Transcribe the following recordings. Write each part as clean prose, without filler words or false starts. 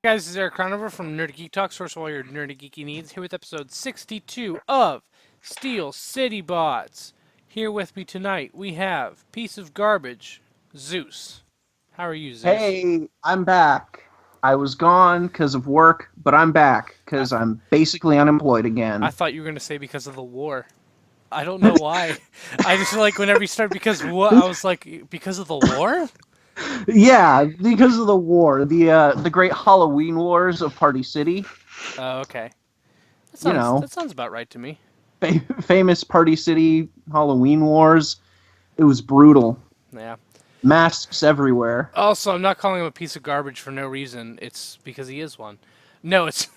Guys, this is Eric Cronover from Nerdy Geek Talk, source of all your nerdy geeky needs. Here with episode 62 of Steel City Bots. Here with me tonight, we have piece of garbage, Zeus. How are you, Zeus? Hey, I'm back. I was gone because of work, but I'm back because I'm basically unemployed again. I thought you were going to say because of the war. I don't know why. I just like whenever you start because what, I was like, because of the war? Yeah, because of the war, the great Halloween wars of Party City. Oh, okay. That sounds about right to me. Famous Party City Halloween wars. It was brutal. Yeah. Masks everywhere. Also, I'm not calling him a piece of garbage for no reason. It's because he is one. No, it's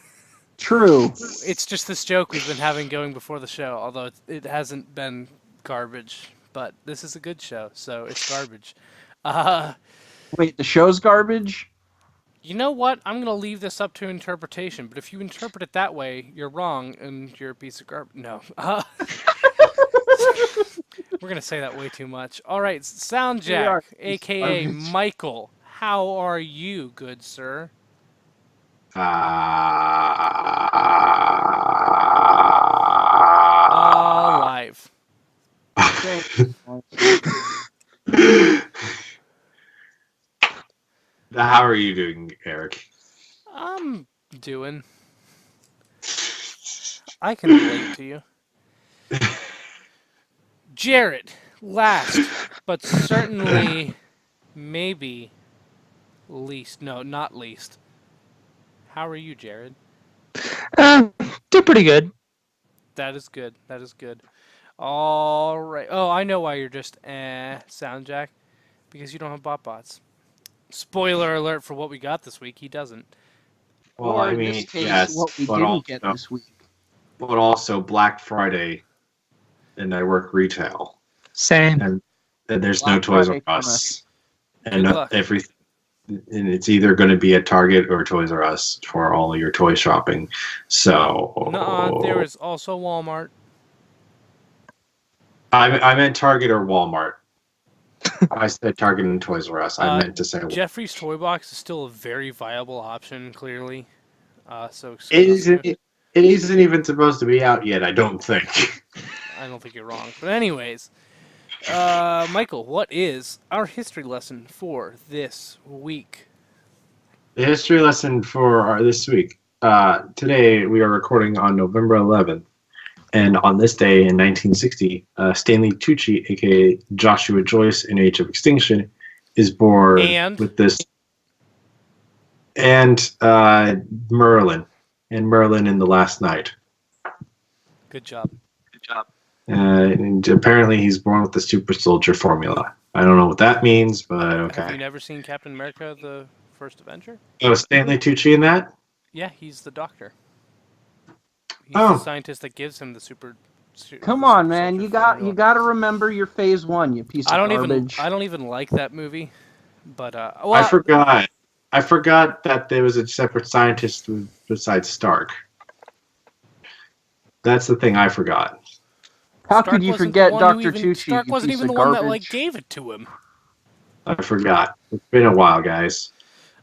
True. It's just this joke we've been having going before the show, although it hasn't been garbage. But this is a good show, so it's garbage. Wait, the show's garbage? You know what? I'm going to leave this up to interpretation, but if you interpret it that way, you're wrong, and you're a piece of garbage. No. We're going to say that way too much. All right, Soundjack, a.k.a. Michael. How are you, good sir? Alive. How are you doing, Eric? I'm doing. I can relate to you. Jared, last, but certainly, maybe, least. No, not least. How are you, Jared? Doing pretty good. That is good. That is good. All right. Oh, I know why you're just Soundjack. Because you don't have BotBots. Spoiler alert for what we got this week. He doesn't. Well, Or I in mean, this case, yes, what we but didn't get this week. But also Black Friday, and I work retail, Same. and there's Black no Toys Friday R Us, Good and luck. and it's either going to be a Target or Toys R Us for all of your toy shopping. So Nuh-uh, there is also Walmart. I meant Target or Walmart. I said Target and Toys R Us. I meant to say Jeffrey's Toy Box is still a very viable option, clearly. So it isn't even supposed to be out yet. I don't think. I don't think you're wrong. But anyways, Michael, what is our history lesson for this week? The history lesson for this week. Today we are recording on November 11th, and on this day in 1960, Stanley Tucci, aka Joshua Joyce in Age of Extinction, is born with this, and Merlin in The Last Night. Good job. And apparently he's born with the super soldier formula. I don't know what that means, but okay. Have you never seen Captain America: The First Avenger? Oh, Stanley Tucci in that? Yeah, he's the doctor. He's Oh. the scientist that gives him the super. Come the on, super man! soldier You got formula. to remember your Phase 1, you piece of garbage. I don't even like that movie, but I forgot. I forgot that there was a separate scientist besides Stark. That's the thing I forgot. How Stark could you wasn't forget the one Dr. who Tucci? Stark you wasn't piece even the of one garbage. that gave it to him. I forgot. It's been a while, guys.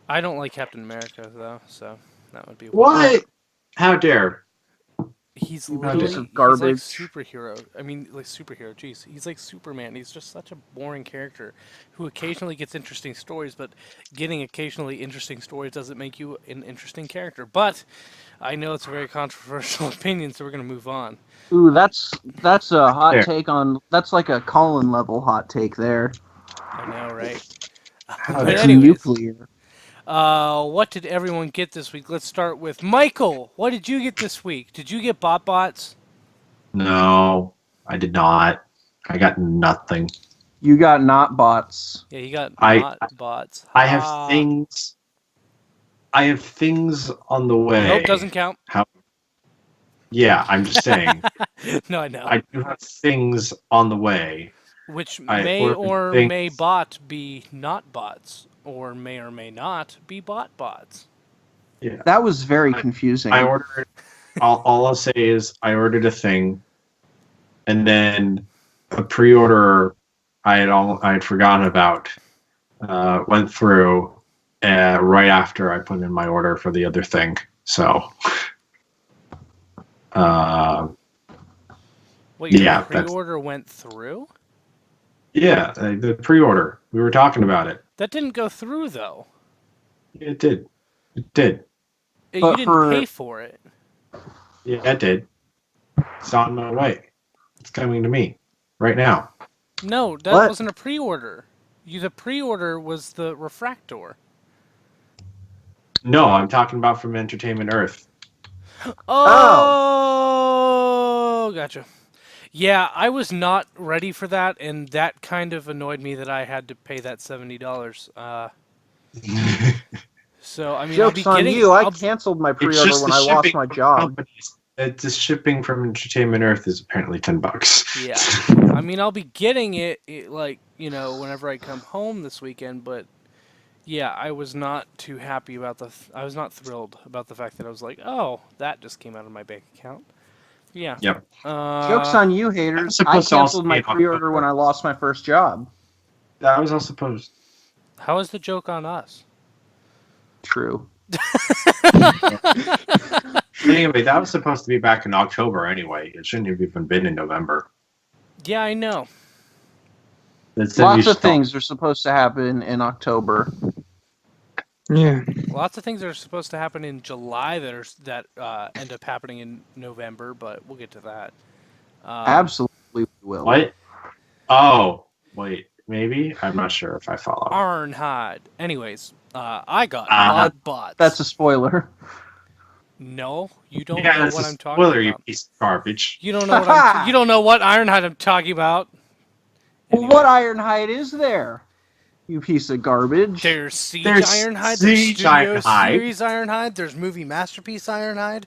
I don't like Captain America though, so that would be What? How dare? He's You literally piece of garbage. He's like superhero. I mean, like superhero. Jeez, he's like Superman. He's just such a boring character who occasionally gets interesting stories, but getting occasionally interesting stories doesn't make you an interesting character. But I know it's a very controversial opinion, so we're gonna move on. Ooh, that's a hot There. take on. That's like a Colin level hot take there. I know, right? How But dare? That's anyways, nuclear. what did everyone get this week? Let's start with Michael. What did you get this week? Did you get BotBots? No, I did not. I got nothing. You got not bots. Yeah, you got I- not bots. I have things. I have things on the way. Nope, doesn't count. Yeah, I'm just saying. No, I know. I do have things on the way. Which I may ordered or things- may bot be not bots, or may not be bots. Yeah. That was very confusing. I ordered. All I'll say is I ordered a thing, and then a pre-order I had forgotten about went through, right after I put in my order for the other thing. So, Wait, your yeah, pre-order went through? the pre-order. We were talking about it. That didn't go through though. It did. It did. You But didn't pay for it. Yeah, it did. It's on my way. It's coming to me right now. No, that What? wasn't a pre-order. The pre-order was the refractor. No, I'm talking about from Entertainment Earth. Oh, gotcha. Yeah, I was not ready for that, and that kind of annoyed me that I had to pay that $70. So I mean, I'll be Joke's on getting. you. I canceled my It's pre-order just when the I lost shipping my from job. companies. The shipping from Entertainment Earth is apparently $10. Yeah, I mean, I'll be getting it like whenever I come home this weekend. But yeah, I was not too happy about I was not thrilled about the fact that I was like, oh, that just came out of my bank account. Yeah. Yep. Joke's on you, haters. I supposed to also canceled be my in pre-order October. when I lost my first job. That was all supposed. How is the joke on us? True. Anyway, that was supposed to be back in October anyway. It shouldn't have even been in November. Yeah, I know. Lots of things are supposed to happen in October. Yeah. Lots of things are supposed to happen in July that end up happening in November, but we'll get to that. Absolutely we will. What? Oh, wait. Maybe? I'm not sure if I follow. Ironhide. Anyways, I got mod bots. That's a spoiler. No, you don't Yeah, know that's what a I'm talking spoiler, about. you piece of garbage. You don't know you don't know what Ironhide I'm talking about. Well, what Ironhide is there? You piece of garbage. There's Siege There's Ironhide, Siege there's Studio Ironhide. Series Ironhide, there's Movie Masterpiece Ironhide.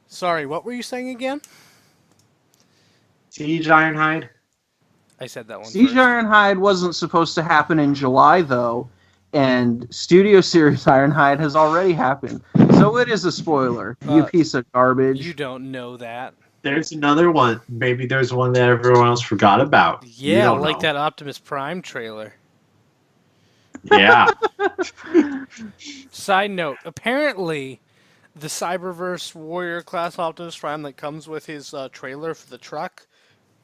Sorry, what were you saying again? Siege Ironhide? I said that one Siege first. Ironhide wasn't supposed to happen in July, though, and Studio Series Ironhide has already happened. So it is a spoiler, you piece of garbage. You don't know that. There's another one. Maybe there's one that everyone else forgot about. You Yeah, don't like know. that Optimus Prime trailer. Yeah. Side note, apparently the Cyberverse Warrior class Optimus Prime that comes with his trailer for the truck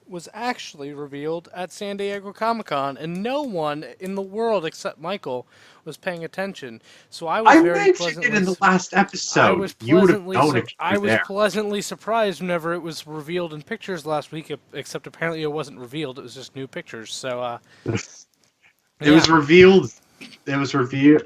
was actually revealed at San Diego Comic-Con, and no one in the world except Michael was paying attention. So I was I very mentioned pleasantly it in the last episode. I was You would have pleasantly known if you I were was there. pleasantly surprised whenever it was revealed in pictures last week, except apparently it wasn't revealed, it was just new pictures. So It was revealed. It was revealed.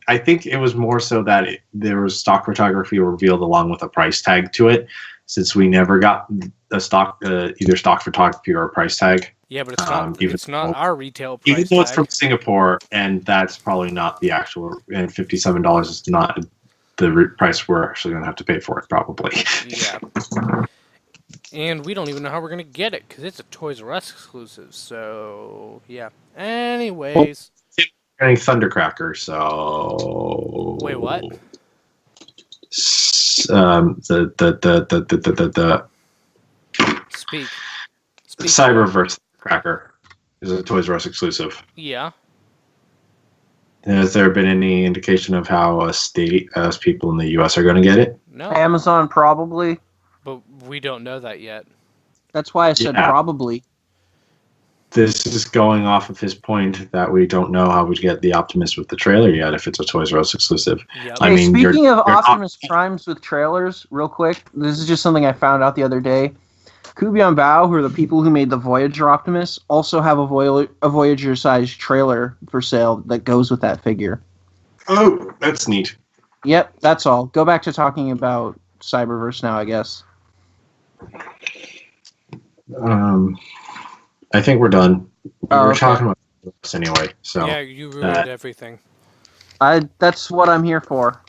I think it was more so that there was stock photography revealed along with a price tag to it, since we never got a stock, either stock photography or a price tag. yeah, but it's not our retail price Even though it's tag. from Singapore, and that's probably not the actual. And $57 is not the price we're actually going to have to pay for it, probably. Yeah. And we don't even know how we're going to get it, because it's a Toys R Us exclusive. So, yeah. Anyways. Getting Thundercracker, so. Wait, what? The Speak. Cyberverse Cracker is a Toys R Us exclusive. Yeah. Has there been any indication of how us people in the U.S. are going to get it? No. Amazon probably. But we don't know that yet. That's why I said Yeah. probably. This is going off of his point that we don't know how we get the Optimus with the trailer yet if it's a Toys R Us exclusive. Yep. I Hey, mean, speaking of you're not- Optimus Primes with trailers, real quick, this is just something I found out the other day. Kubion Bao, who are the people who made the Voyager Optimus, also have a Voyager-sized trailer for sale that goes with that figure. Oh, that's neat. Yep, that's all. Go back to talking about Cyberverse now, I guess. I think we're done. We were okay. talking about this anyway, so. Yeah, you ruined everything. That's what I'm here for.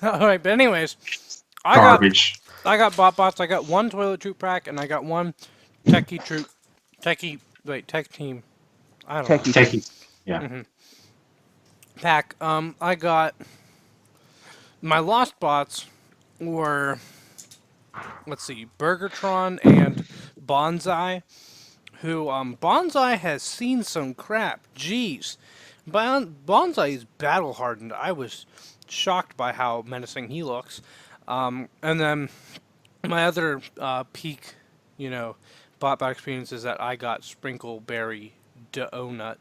Alright, but anyways. Garbage. I got BotBots. I got one Toilet Troop pack, and I got one Tech Team. I don't know. Techie. Yeah. Pack. I got my Lost Bots were, let's see, Burgertron and Bonsai, who Bonsai has seen some crap. Jeez. Bonsai is battle hardened. I was shocked by how menacing he looks. And then my other peak, you know, bot experience is that I got Sprinkleberry Donut.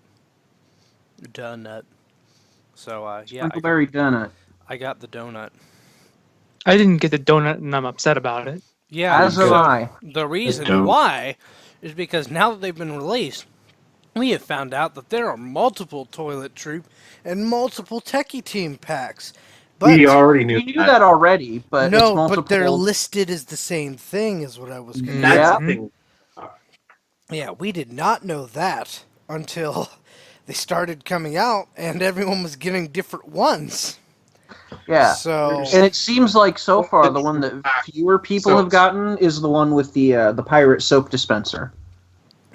Donut. So yeah, Sprinkleberry donut. I got the donut. I didn't get the donut, and I'm upset about it. Yeah, As am I. the reason dope. why is because now that they've been released, we have found out that there are multiple Toilet Troop and multiple Techie Team packs. But We already knew We knew that already, but it's no, multiple. but they're listed as the same thing, is what I was going to That's Yeah. the thing. Yeah, we did not know that until they started coming out and everyone was getting different ones. Yeah. So And it seems like so far the one that fewer people have gotten is the one with the pirate soap dispenser.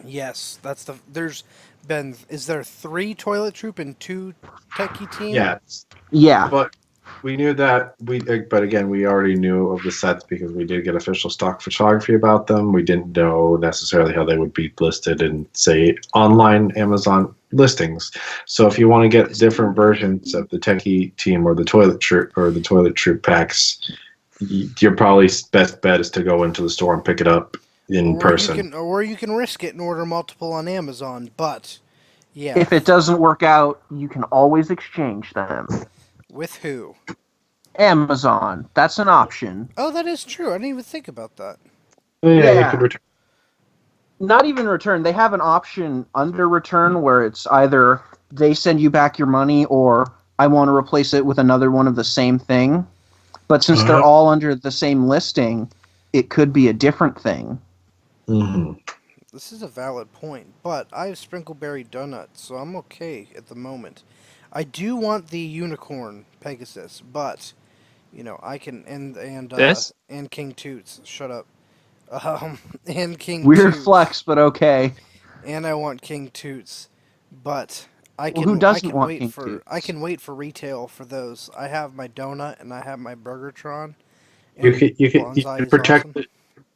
yes, is there 3 Toilet Troop and 2 Techie Team? Yeah, Yeah. but we knew that but again, we already knew of the sets because we did get official stock photography about them. We didn't know necessarily how they would be listed in, say, online Amazon listings. So if you want to get different versions of the Techie Team or the Toilet Troop packs, your probably best bet is to go into the store and pick it up in person. Or you can risk it and order multiple on Amazon, but yeah. If it doesn't work out, you can always exchange them. With who? Amazon. That's an option. Oh, that is true. I didn't even think about that. Yeah, you could return. Not even return. They have an option under return where it's either they send you back your money or I want to replace it with another one of the same thing. But since they're all under the same listing, it could be a different thing. Mm-hmm. This is a valid point, but I have Sprinkleberry Donut, so I'm okay at the moment. I do want the Unicorn Pegasus, but you know I can and King Toots. Shut up. And King Weird Toots. flex, but okay. And I want King Toots, but I can. Well, who doesn't I can want wait King for. Toots? I can wait for retail for those. I have my donut and I have my Burgertron. You and can Bonsai is protect awesome.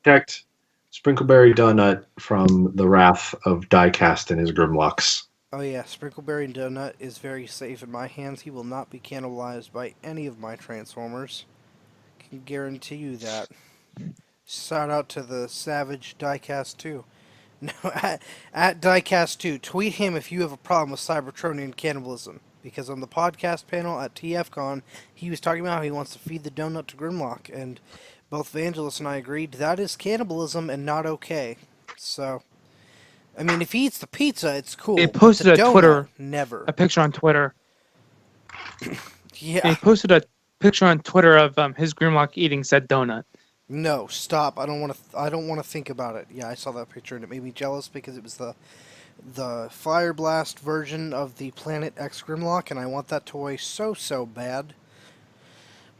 protect Sprinkleberry Donut from the wrath of Diecast and his Grimlocks. Oh yeah, Sprinkleberry Donut is very safe in my hands. He will not be cannibalized by any of my Transformers. Can guarantee you that. Shout out to the Savage Diecast 2. No, at Diecast 2. Tweet him if you have a problem with Cybertronian cannibalism. Because on the podcast panel at TFCon, he was talking about how he wants to feed the donut to Grimlock. And both Vangelis and I agreed that is cannibalism and not okay. So, I mean, if he eats the pizza, it's cool. They but posted the a donut, Twitter- Never. A picture on Twitter. Yeah. They posted a picture on Twitter of his Grimlock eating said donut. No, stop. I don't want to. I don't want to think about it. Yeah, I saw that picture and it made me jealous because it was the Fire Blast version of the Planet X Grimlock, and I want that toy so bad.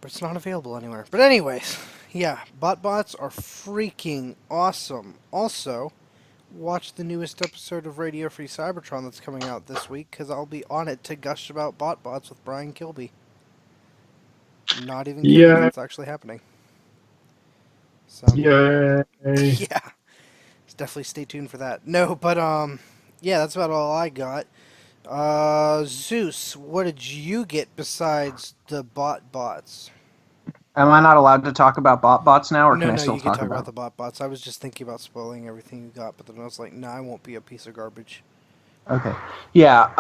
But it's not available anywhere. But anyways, yeah, BotBots are freaking awesome. Also, watch the newest episode of Radio Free Cybertron that's coming out this week because I'll be on it to gush about BotBots with Brian Kilby. Not even kidding. Yeah. That's actually happening. So, Yay! yeah. Definitely stay tuned for that. No, but yeah, that's about all I got. Zeus, what did you get besides the bots? Am I not allowed to talk about bots now, or No, can I still you can talk about about the bots. I was just thinking about spoiling everything you got, but then I was like, nah, I won't be a piece of garbage. Okay. Yeah.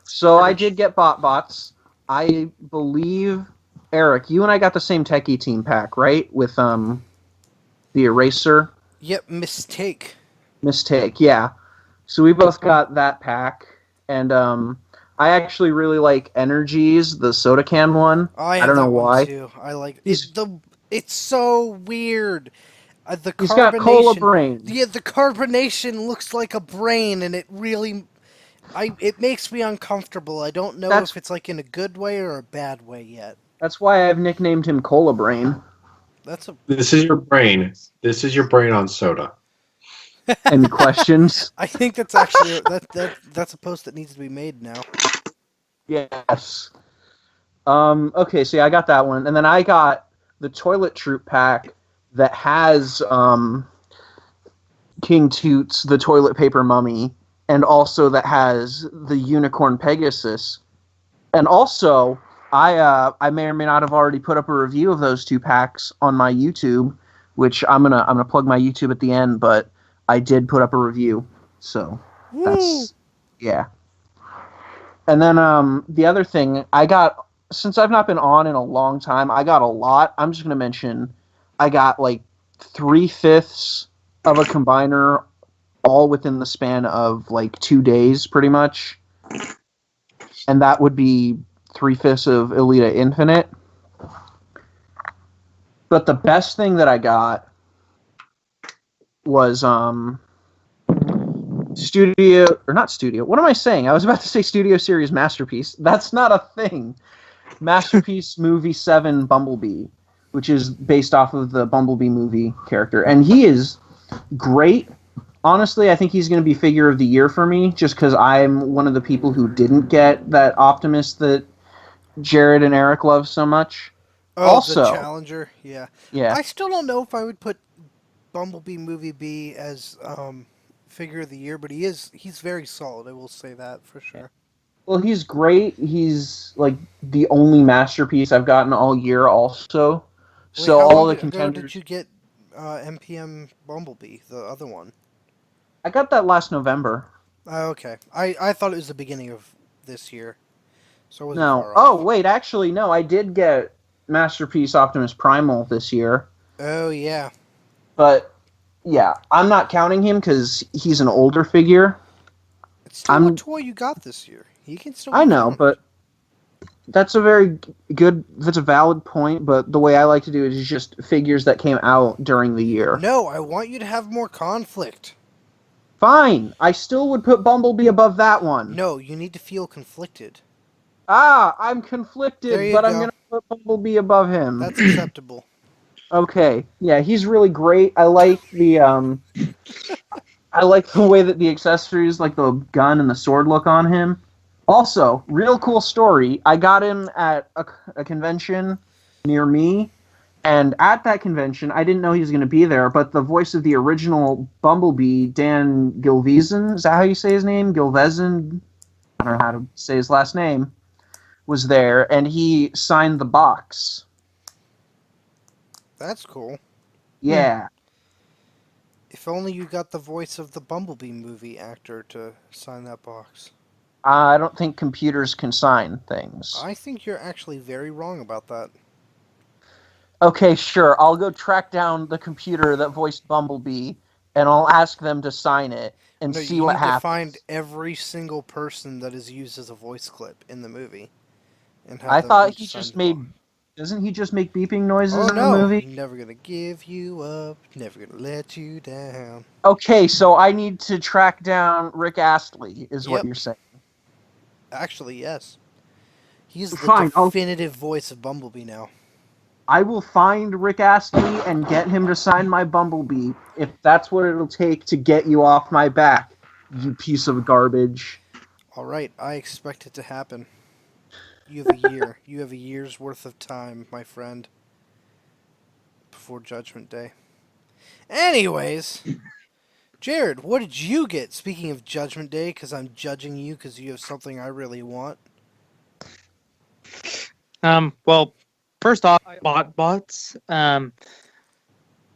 So I did get bots. I believe, Eric, you and I got the same Techie Team pack, right? With the eraser. Yep, mistake. Yeah. So we both got that pack, and I actually really like Energies, the soda can one. Oh, I don't know why. Too. I like He's- it's so weird. The He's got cola carbonation- brain. Yeah, the carbonation looks like a brain, and it really, it makes me uncomfortable. I don't know if it's like in a good way or a bad way yet. That's why I've nicknamed him Cola Brain. This is your brain. This is your brain on soda. Any questions? I think that's actually that's a post that needs to be made now. Yes. Okay, so yeah, I got that one, and then I got the Toilet Troop pack that has King Toots, the toilet paper mummy, and also that has the Unicorn Pegasus. And also, I may or may not have already put up a review of those 2 packs on my YouTube, which I'm gonna plug my YouTube at the end, but I did put up a review. So that's yeah. And then the other thing I got, since I've not been on in a long time, I got a lot. I'm just gonna mention I got like 3/5 of a combiner, all within the span of like 2 days, pretty much. And that would be 3/5 of Elita Infinite. But the best thing that I got was Studio, or not Studio. What am I saying? I was about to say Studio Series Masterpiece. That's not a thing. Masterpiece Movie 7 Bumblebee, which is based off of the Bumblebee movie character. And he is great. Honestly, I think he's going to be Figure of the Year for me, just because I'm one of the people who didn't get that Optimus that Jared and Eric love so much. Oh, Also, the Challenger, yeah. Yeah. I still don't know if I would put Bumblebee Movie B as Figure of the Year, but he's very solid. I will say that for sure. Well, he's great. He's like the only masterpiece I've gotten all year. Also, Wait, so how all long the ago contenders. did you get MPM Bumblebee, the other one? I got that last November. Okay. I thought it was the beginning of this year, so I wasn't No. far Oh, off. wait. Actually, no. I did get Masterpiece Optimus Primal this year. Oh yeah. But yeah, I'm not counting him because he's an older figure. It's still a toy you got this year. He can still. I know, counted. but that's a very good. That's a valid point. But the way I like to do it is just figures that came out during the year. No, I want you to have more conflict. Fine. I still would put Bumblebee above that one. No, you need to feel conflicted. I'm There conflicted, you but I'm go. gonna put Bumblebee above him. That's acceptable. Okay. Yeah, he's really great. I like the I like the way that the accessories, like the gun and the sword, look on him. Also, real cool story. I got him at a convention near me, and at that convention, I didn't know he was going to be there, but the voice of the original Bumblebee, Dan Gilvezan, is that how you say his name? Gilvezan? I don't know how to say his last name, was there, and he signed the box. That's cool. Yeah. If only you got the voice of the Bumblebee movie actor to sign that box. I don't think computers can sign things. I think you're actually very wrong about that. Okay, sure. I'll go track down the computer that voiced Bumblebee, and I'll ask them to sign it and No, see you what need to happens. find every single person that is used as a voice clip in the movie. And have I them thought each he sign just the made. box. Doesn't he just make beeping noises Oh in no! the movie? Never gonna give you up. Never gonna let you down. Okay, so I need to track down Rick Astley, is what Yep. you're saying. Actually, yes. He's the Fine, definitive voice of Bumblebee now. I will find Rick Astley and get him to sign my Bumblebee if that's what it'll take to get you off my back, you piece of garbage. Alright, I expect it to happen. You have a year. You have a year's worth of time, my friend. Before Judgment Day. Anyways, Jared, what did you get? Speaking of Judgment Day, because I'm judging you because you have something I really want. Well, first off, I bought bots. The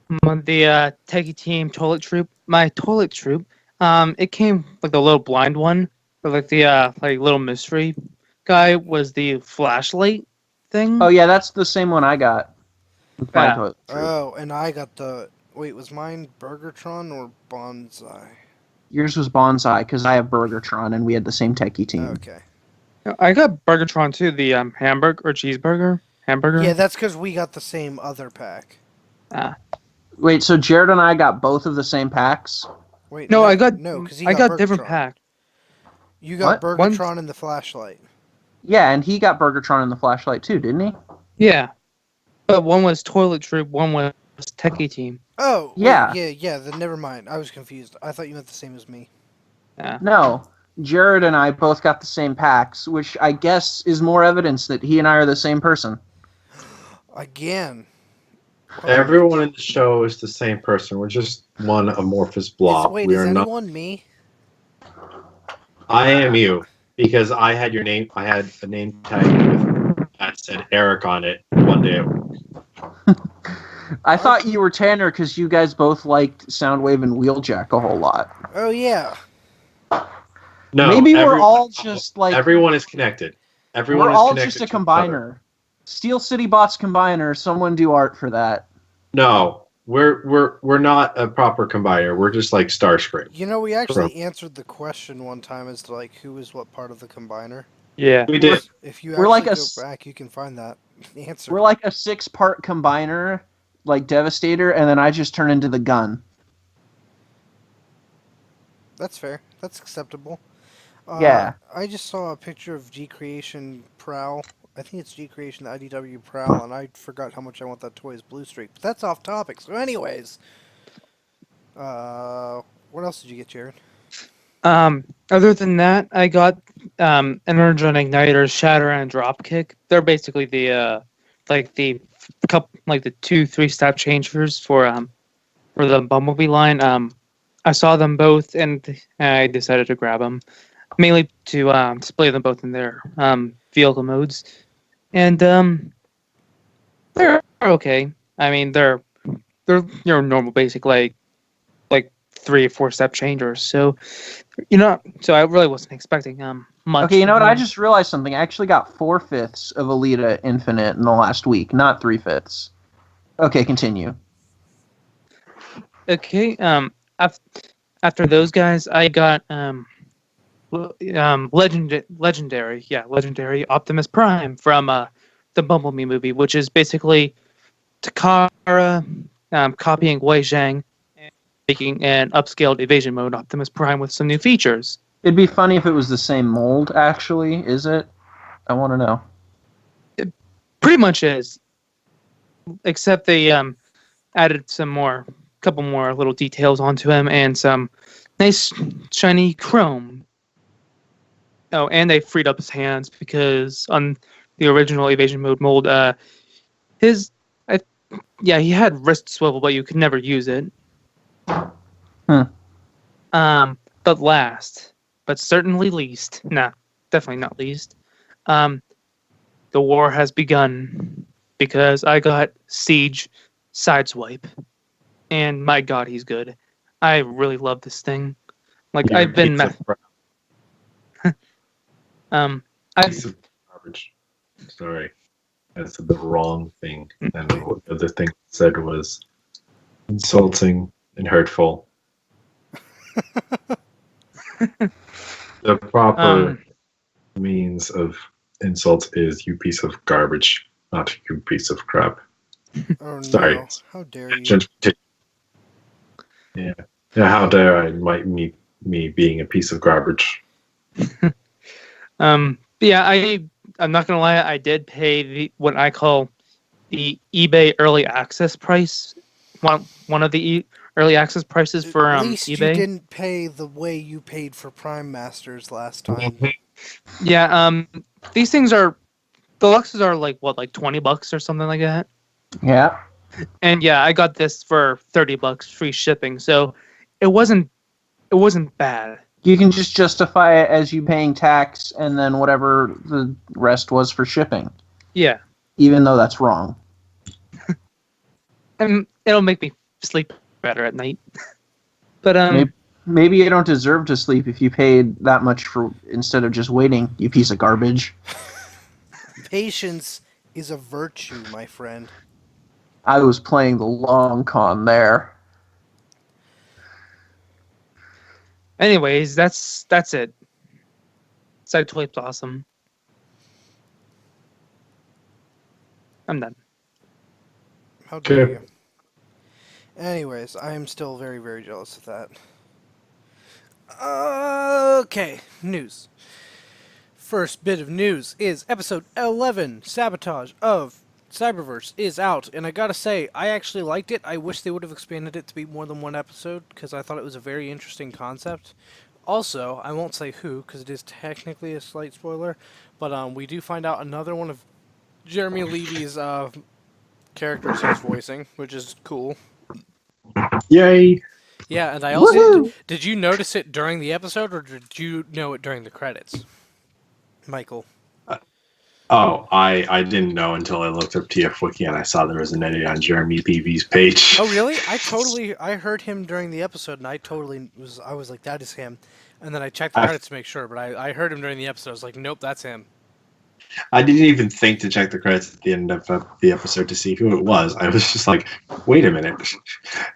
Techie Team Toilet Troop. My Toilet Troop. It came like the little blind one, or like the like little mystery guy was the flashlight thing. Oh yeah, that's the same one I got. With my Yeah. toilet tree. Oh, and I got the... Wait, was mine Burgertron or Bonsai? Yours was Bonsai because I have Burgertron and we had the same techie team. Okay. I got Burgertron too. The hamburger or cheeseburger hamburger. Yeah, that's because we got the same other pack. Wait, so Jared and I got both of the same packs? Wait, No, I got no, because I got different Burgertron. pack. You got What? Burgertron and the flashlight. Yeah, and he got Burgertron and the flashlight too, didn't he? Yeah, but one was Toilet Troop, one was Techie Team. Oh, Yeah. wait, yeah. Then never mind. I was confused. I thought you meant the same as me. Yeah. No, Jared and I both got the same packs, which I guess is more evidence that he and I are the same person. Again. Everyone in the show is the same person. We're just one amorphous blob. Wait, we is are not. anyone me? I am you because I had your name. I had a name tag with that said Eric on it one day. I thought you were Tanner because you guys both liked Soundwave and Wheeljack a whole lot. Oh yeah. No, Maybe we're all just like everyone is connected. Everyone we're is all connected just a to each other. combiner. Steel City Bots combiner. Someone do art for that. No, we're not a proper combiner. We're just like Starscream. You know, we actually answered the question one time as to like who is what part of the combiner. Yeah. We did. If you We're actually like go a back, you can find that answer. We're like a 6-part combiner, like Devastator, and then I just turn into the gun. That's fair. That's acceptable. Yeah. I just saw a picture of G Creation Prowl. I think it's G Creation IDW Prowl, and I forgot how much I want that toy as Blue Streak. But that's off topic. So, anyways, what else did you get, Jared? Other than that, I got Energon Igniter, Shatter, and Dropkick. They're basically the the 2-3 step changers for the Bumblebee line. I saw them both, and I decided to grab them, mainly to display them both in their vehicle modes, and they're okay. I mean, they're your normal basic like 3 or 4 step changers. So so I really wasn't expecting much. Okay, you know what? I just realized something. I actually got 4/5 of Alita Infinite in the last week, not 3/5. Okay, continue. Okay. After those guys, I got legendary Optimus Prime from the Bumblebee movie, which is basically Takara copying Wei Zhang and making an upscaled evasion mode Optimus Prime with some new features. It'd be funny if it was the same mold, actually. Is it? I want to know. It pretty much is, except they added couple more little details onto him and some nice shiny chrome. Oh, and they freed up his hands because on the original evasion mode mold, he had wrist swivel, but you could never use it. But last, but certainly least, definitely not least, the war has begun because I got Siege Sideswipe, and my God, he's good. I really love this thing. Like You're I've been, piece of garbage. Sorry, I said the wrong thing, and the other thing I said was insulting and hurtful. The proper means of insult is "you piece of garbage," not "you piece of crap." Oh Sorry. no! How dare you? Yeah. How dare I might me being a piece of garbage? Yeah, I'm not gonna lie. I did pay what I call the eBay early access price. One of the early access prices for At least eBay. you didn't pay the way you paid for Prime Masters last time. Yeah. These things are deluxes are like $20 or something like that. Yeah. And yeah, I got this for $30 free shipping. So it wasn't bad. You can just justify it as you paying tax and then whatever the rest was for shipping. Yeah. Even though that's wrong. And it'll make me sleep better at night. But maybe you don't deserve to sleep if you paid that much for instead of just waiting, you piece of garbage. Patience is a virtue, my friend. I was playing the long con there. anyways, that's it. Sideswipe's awesome. I'm done. How dare Okay. you? Anyways, I am still very, very jealous of that. Okay, news. First bit of news is episode 11, Sabotage of Cyberverse, is out. And I gotta say, I actually liked it. I wish they would have expanded it to be more than one episode, because I thought it was a very interesting concept. Also, I won't say who, because it is technically a slight spoiler, but we do find out another one of Jeremy Levy's characters he's voicing, which is cool. Yay! Yeah, and I also Woohoo! did you notice it during the episode or did you know it during the credits, Michael? Oh, I didn't know until I looked up TF Wiki and I saw there was an edit on Jeremy Beebe's page. Oh, really? I heard him during the episode, and I was like, that is him. And then I checked the I, credits to make sure, but I heard him during the episode. I was like, nope, that's him. I didn't even think to check the credits at the end of the episode to see who it was. I was just like, wait a minute.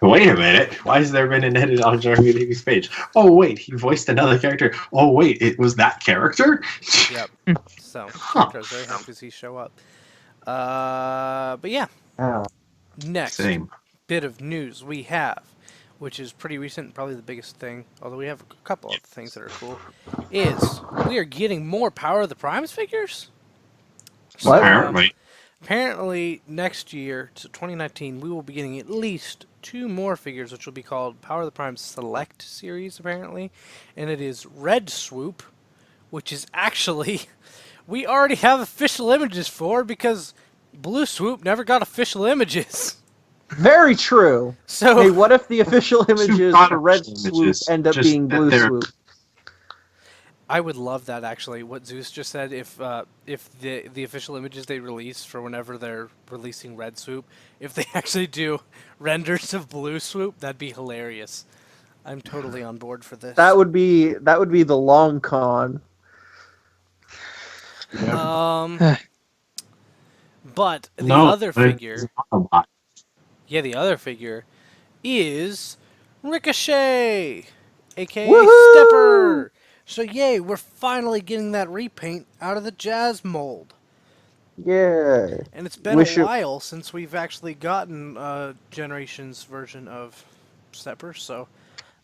Wait a minute. Why has there been an edit on Jeremy Beebe's page? Oh, wait, he voiced another character. Oh, wait, it was that character? Yep. So, Huh. I was very happy to see show up. But yeah, Oh. next Same. bit of news we have, which is pretty recent, probably the biggest thing, although we have a couple of things that are cool, is we are getting more Power of the Primes figures. So, What? Apparently. next year, to 2019, we will be getting at least 2 more figures, which will be called Power of the Primes Select Series, apparently. And it is Red Swoop, which is actually, we already have official images for because Blue Swoop never got official images. Very true. So, Hey, what if the official images got for Red official Swoop images, end up just being that Blue they're- Swoop? I would love that actually. What Zeus just said, if the official images they release for whenever they're releasing Red Swoop, if they actually do renders of Blue Swoop, that'd be hilarious. I'm totally on board for this. That would be the long con. But the No, other but figure, it's not a lot. yeah, the other figure is Ricochet, aka Woohoo! Stepper. So yay, we're finally getting that repaint out of the Jazz mold. Yeah. And it's been Wish a it- while since we've actually gotten a Generations version of Stepper, so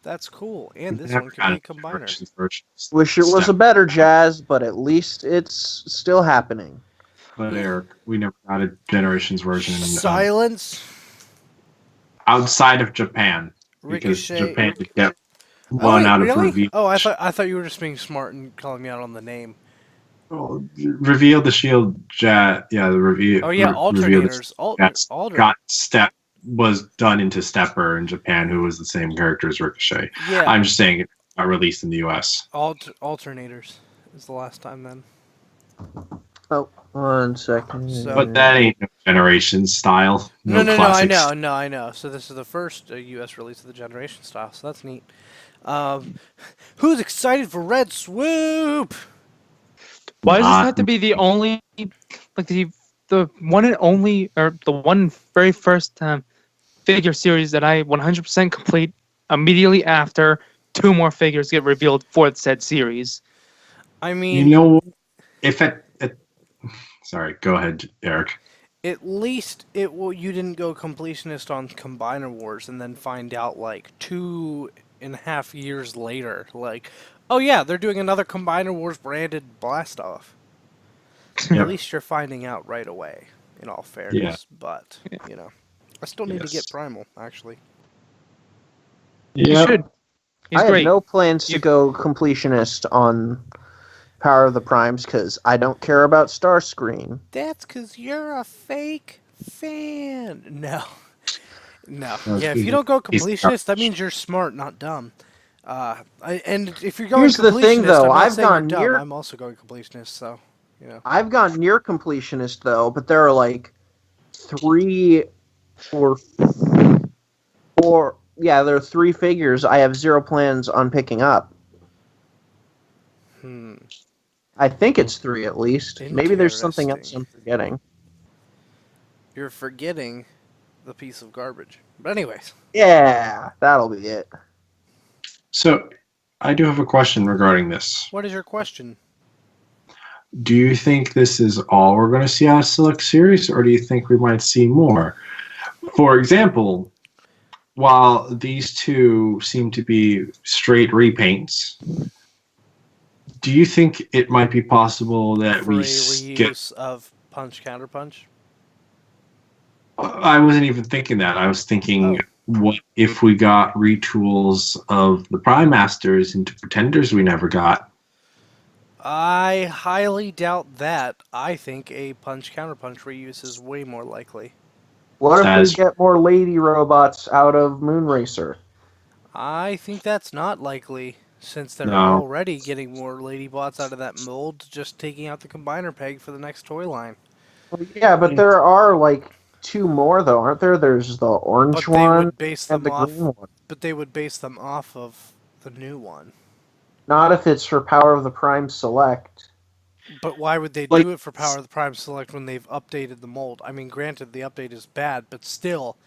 that's cool. And this one can be a combiner. Wish it was a better Jazz, but at least it's still happening. But Eric, we never got a Generations version Silence. outside of Japan because Ricochet. Japan could get Oh, one wait, out of really? reveal. Oh, I thought you were just being smart and calling me out on the name. Reveal the shield. The reveal. Oh yeah, reveal the alternators. That's Alter. got step was done into Stepper in Japan, who was the same character as Ricochet. Yeah, I'm just saying it got released in the U.S. alternators is the last time then. Oh, 1 second. So- But that ain't no Generation style. No, classics. I know. So this is the first U.S. release of the Generation style, so that's neat. Who's excited for Red Swoop? Why does this have to be the only, like the one and only, or the one very first figure series that I 100% complete immediately after 2 more figures get revealed for said series? I You mean, know, if sorry, go ahead, Eric. at least you didn't go completionist on Combiner Wars and then find out like 2.5 years later, like, oh yeah, they're doing another Combiner Wars branded blast off. Yep. At least you're finding out right away, in all fairness. Yeah. But, you know, I still need to get Yes. Primal, actually. You should. He's I had great. no plans to You- go completionist on Power of the Primes because I don't care about Starscream. That's because you're a fake fan. No. No. No, Yeah, if you don't go he's completionist, that means you're smart, not dumb. And if you're going Here's the thing, completionist, though, I'm not I've saying you're gone dumb. near- I'm also going completionist, so, you know. I've gone near completionist though, but there are like 3 or 4. Yeah, there are 3 figures I have 0 plans on picking up. I think it's 3 at least. Maybe there's something else I'm forgetting. You're forgetting the piece of garbage. But anyways, Yeah, that'll be it. So, I do have a question regarding this. what is your question? Do you think this is all we're going to see out of Select Series, or do you think we might see more? For example, while these 2 seem to be straight repaints, do you think it might be possible that For we a get... reuse of Punch Counter Punch? I wasn't even thinking that. I was thinking, what if we got retools of the Prime Masters into Pretenders we never got? I highly doubt that. I think a Punch Counter Punch reuse is way more likely. What if That we is- get more lady robots out of Moonracer? I think that's not likely, since they're No. already getting more Ladybots out of that mold, just taking out the combiner peg for the next toy line. Well, yeah, but there are like two more though, aren't there? There's the orange But they one would base and them the off. green one. But they would base them off of the new one. Not if it's for Power of the Prime Select. But why would they Like- do it for Power of the Prime Select when they've updated the mold? I mean, granted, the update is bad, but still,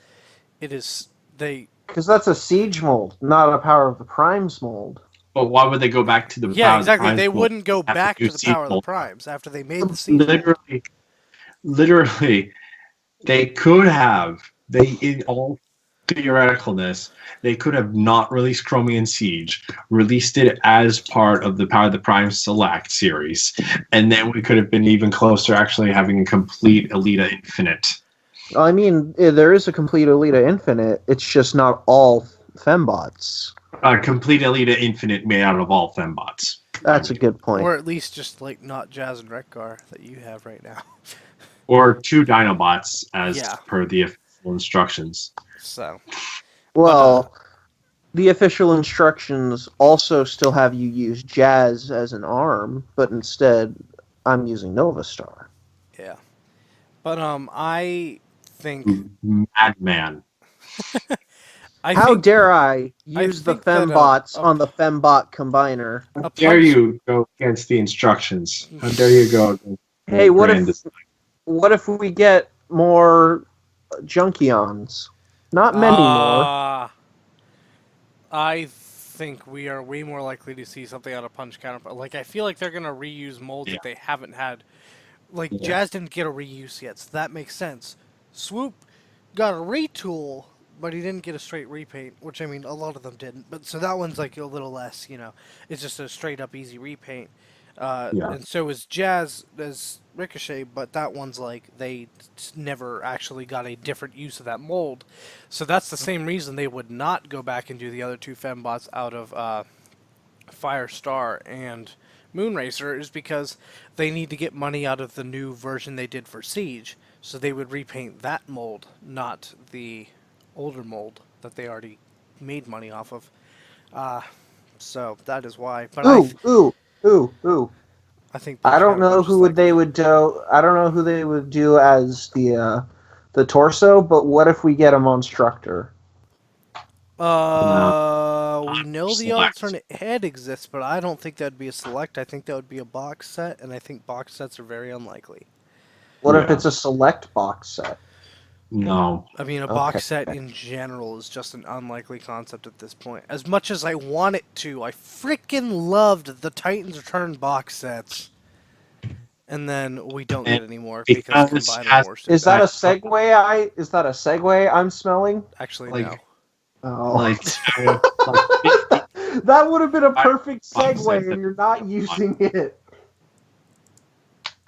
it is. Because that's a Siege mold, not a Power of the Primes mold. But why would they go back to the Yeah, Power of the exactly. Primes They mold wouldn't go after back to you the see Power of the mold? Primes after they made the Siege mold. Literally, they could have. In all theoreticalness, they could have not released Chromium Siege, released it as part of the Power of the Prime Select series, and then we could have been even closer actually having a complete Elita Infinite. I mean, there is a complete Elita Infinite. It's just not all fembots. A complete Elita Infinite made out of all fembots. That's a good point. Or at least just like not Jazz and Rekgar that you have right now. Or 2 Dinobots as Yeah. per the official instructions. So Well, the official instructions also still have you use Jazz as an arm, but instead, I'm using Nova Star. yeah, but I think Madman. How think dare I use the think that, fembots on the fembot combiner? a How dare punch- you go against the instructions? How dare you go against Hey, what grand if we get more Junkions? Not many more. I think we are way more likely to see something out of Punch Counter. Like, I feel like they're gonna reuse molds that they haven't had. Like, Yeah. Jazz didn't get a reuse yet, so that makes sense. Swoop got a retool, but he didn't get a straight repaint, which I mean, a lot of them didn't. But so that one's like a little less, it's just a straight up easy repaint. Yeah. And so is Jazz as Ricochet, but that one's like they never actually got a different use of that mold. So that's the same reason they would not go back and do the other 2 fembots out of Firestar and Moonracer, is because they need to get money out of the new version they did for Siege. So they would repaint that mold, not the older mold that they already made money off of. So that is why. But Ooh. I think I don't know Punch who Counter they would do. I don't know who they would do as the torso. But what if we get a Monstructor? we know the Select. alternate head exists, but I don't think that'd be a select. I think that would be a box set, and I think box sets are very unlikely. What if Yeah. it's a select box set? No. I mean, a Okay. box set in general is just an unlikely concept at this point. As much as I want it to, I freaking loved the Titans Return box sets. And then we don't get any more because Because Combiner as- Wars. Is that a I- segue? Is that a segue I'm smelling? Actually, like- no. Oh, Like, that would have been a perfect box segue, set and that- you're not using it.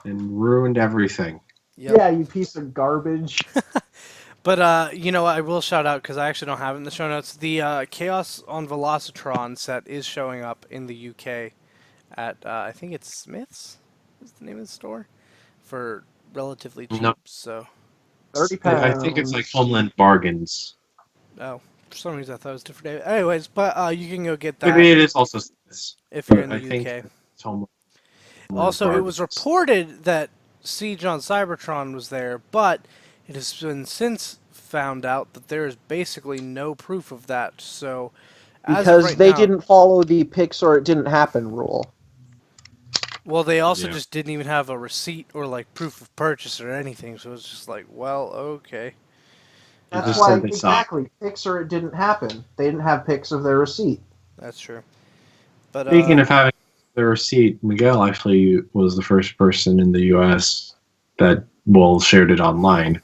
and ruined everything. Yep. Yeah, you piece of garbage. But, I will shout out, because I actually don't have it in the show notes, the Chaos on Velocitron set is showing up in the UK at, I think it's Smith's, is the name of the store, for relatively cheap, No. so, 30 I pounds. think it's like Homeland Bargains. oh, for some reason I thought it was different. Anyways, but you can go get that Maybe it is also this. if you're in but the I think UK. it's Homeland Also, it Bargains. was reported that Siege on Cybertron was there, but it has been since found out that there is basically no proof of that. So, as of Because right they now- didn't follow the Pix or it didn't happen rule. Well, they also Yeah. just didn't even have a receipt or like proof of purchase or anything. So it's just like, well, okay. They That's just why, said they saw it. exactly, Pix or it didn't happen. They didn't have Pix of their receipt. That's true. But Speaking of having the receipt, Miguel actually was the first person in the U.S. that shared it online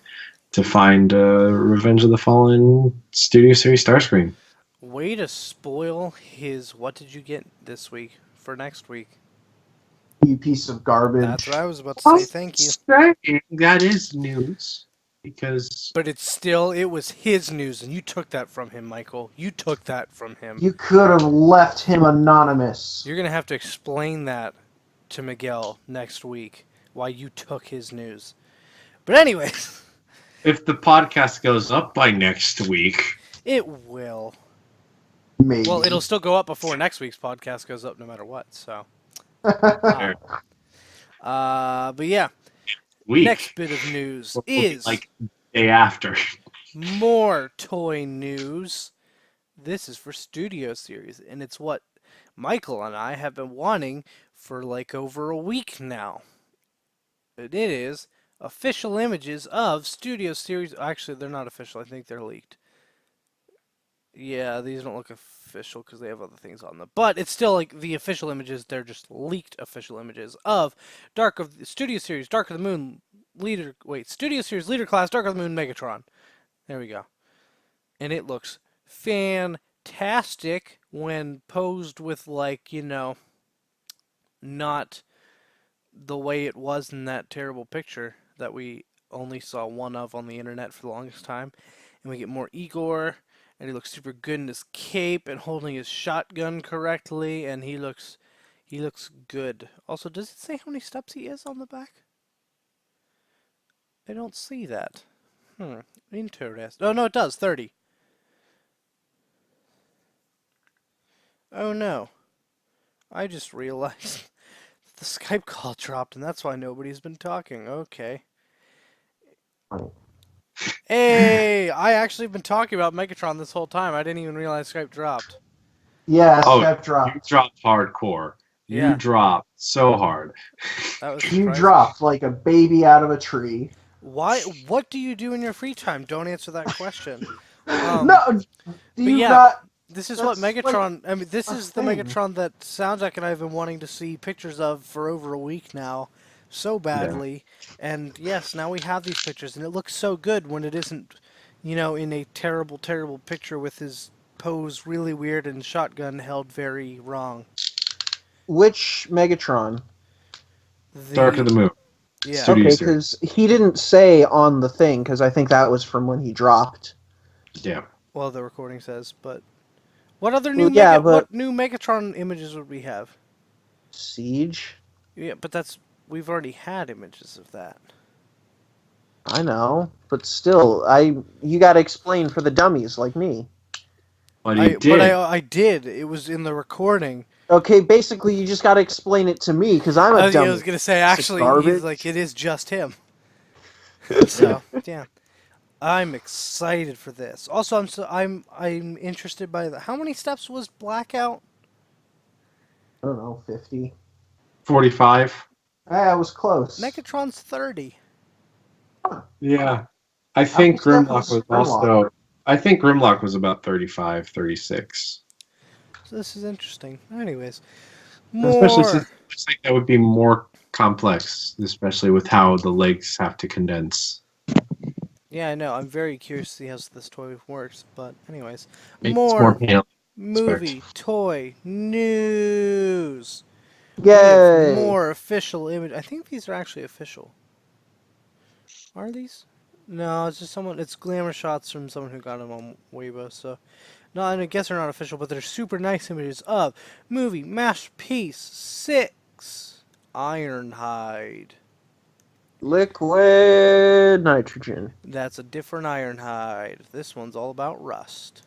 to find Revenge of the Fallen Studio Series Starscream. way to spoil his "What did you get this week" for next week. You piece of garbage. That's what I was about to say. Thank you. That is news because But it was his news, and you took that from him, Michael. You took that from him. You could have left him anonymous. You're going to have to explain that to Miguel next week, why you took his news. But anyways, if the podcast goes up by next week, it will. Maybe. Well, it'll still go up before next week's podcast goes up, no matter what. So, Fair. but yeah, Week. next bit of news Will be is like day after. more toy news. This is for Studio Series, and it's what Michael and I have been wanting for like over a week now. And it is official images of Studio Series. Actually, they're not official. I think they're leaked. Yeah, these don't look official because they have other things on them. But it's still like the official images. They're just leaked official images of Studio Series, Dark of the Moon Studio Series Leader Class, Dark of the Moon Megatron. There we go. And it looks fantastic when posed with, like, not the way it was in that terrible picture that we only saw one of on the internet for the longest time. And we get more Igor, and he looks super good in his cape and holding his shotgun correctly, and he looks good. Also, does it say how many steps he is on the back? I don't see that. Interesting. Oh, no, it does. 30. Oh, no. I just realized the Skype call dropped, and that's why nobody's been talking. Okay. Hey, I actually been talking about Megatron this whole time. I didn't even realize Skype dropped. Yeah, Oh, Skype You dropped. dropped hardcore. You Yeah. dropped so hard. That was You surprising. dropped like a baby out of a tree. Why? What do you do in your free time? Don't answer that question. No, do you yeah, not? This is what That's Megatron. I mean, this a is the thing. Megatron that Soundjack and I have been wanting to see pictures of for over a week now, so badly. And yes, now we have these pictures, and it looks so good when it isn't, in a terrible, terrible picture with his pose really weird and shotgun held very wrong. Which Megatron? Dark of the Moon. Yeah. Studio Okay, Series. because he didn't say on the thing, because I think that was from when he dropped. Yeah. Well, the recording says, but what other new Well, yeah, but- what new Megatron images would we have? Siege? Yeah, but we've already had images of that. I know, but still, you gotta explain for the dummies like me. But he did. I did. It was in the recording. Okay, basically, you just gotta explain it to me, because I'm a I dummy. was gonna say, It's actually, he's garbage. like, it is just him. So yeah, I'm excited for this. Also, I'm interested by how many steps was Blackout? I don't know, 50. 45. Ah, it was close. Megatron's 30. Yeah. I think How many Grimlock steps was was also. I think Grimlock was about 35, 36. So this is interesting. Anyways, Especially more. since I just think that would be more complex, especially with how the legs have to condense. Yeah, I know. I'm very curious to see how this toy works. But anyways, Maybe it's more pain. movie toy news. Yay! We have more official image. I think these are actually official. Are these? No, it's just someone. It's glamour shots from someone who got them on Weibo. So, no, I guess they're not official, but they're super nice images of movie masterpiece 6 Ironhide. Liquid nitrogen. That's a different Ironhide. This one's all about rust.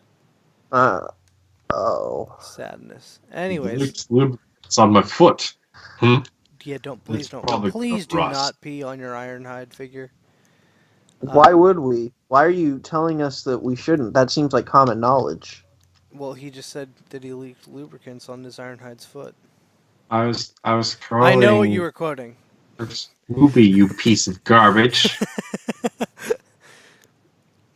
Oh. Sadness. Anyways, It's on my foot. yeah, please It's don't. probably Please do rust. not pee on your Ironhide figure. Why would we? Why are you telling us that we shouldn't? That seems like common knowledge. Well, he just said that he leaked lubricants on his Ironhide's foot. I was scrolling. I know what you were quoting. This movie, you piece of garbage.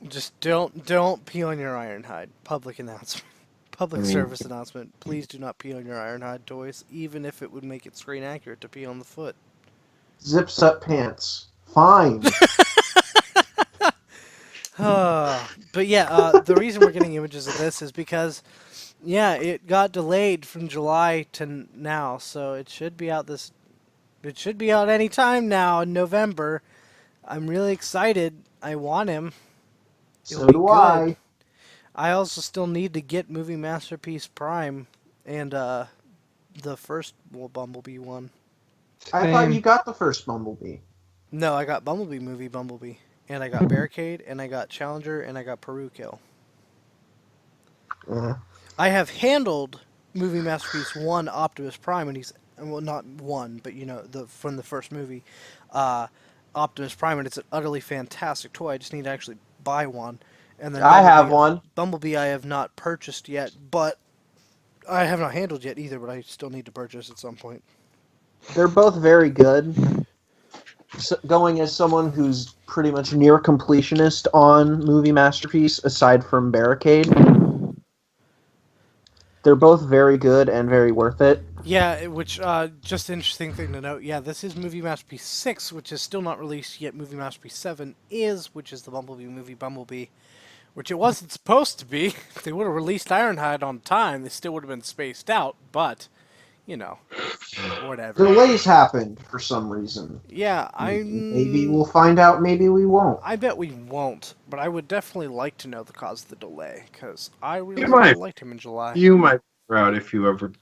Just don't pee on your Ironhide. Public announcement. Public service announcement. Please do not pee on your Ironhide toys, even if it would make it screen accurate to pee on the foot. Zips up pants. Fine. But yeah, the reason we're getting images of this is because, yeah, it got delayed from July to now, so it should be out It should be out any time now in November. I'm really excited. I want him. So do I. I also still need to get Movie Masterpiece Prime and the first Bumblebee one. I thought you got the first Bumblebee. No, I got Bumblebee, and I got Barricade, and I got Challenger, and I got Peru Kill. I have handled movie masterpiece 1 Optimus Prime, and he's, well, not one, but the from the first movie, uh, Optimus Prime, and it's an utterly fantastic toy. I just need to actually buy one. And then I have one. Bumblebee I have not purchased yet, but I have not handled yet either, but I still need to purchase at some point. They're both very good. So, going as someone who's pretty much near completionist on movie masterpiece, aside from Barricade, they're both very good and very worth it. Yeah, which just interesting thing to note. Yeah, this is Movie Masterpiece 6, which is still not released yet. Movie Masterpiece 7 is, which is the Bumblebee movie Bumblebee, which it wasn't supposed to be. If they would have released Ironhide on time, they still would have been spaced out, but, whatever. Delays happened for some reason. Yeah, Maybe we'll find out, maybe we won't. I bet we won't, but I would definitely like to know the cause of the delay, because I really might. liked him in July. You might figure out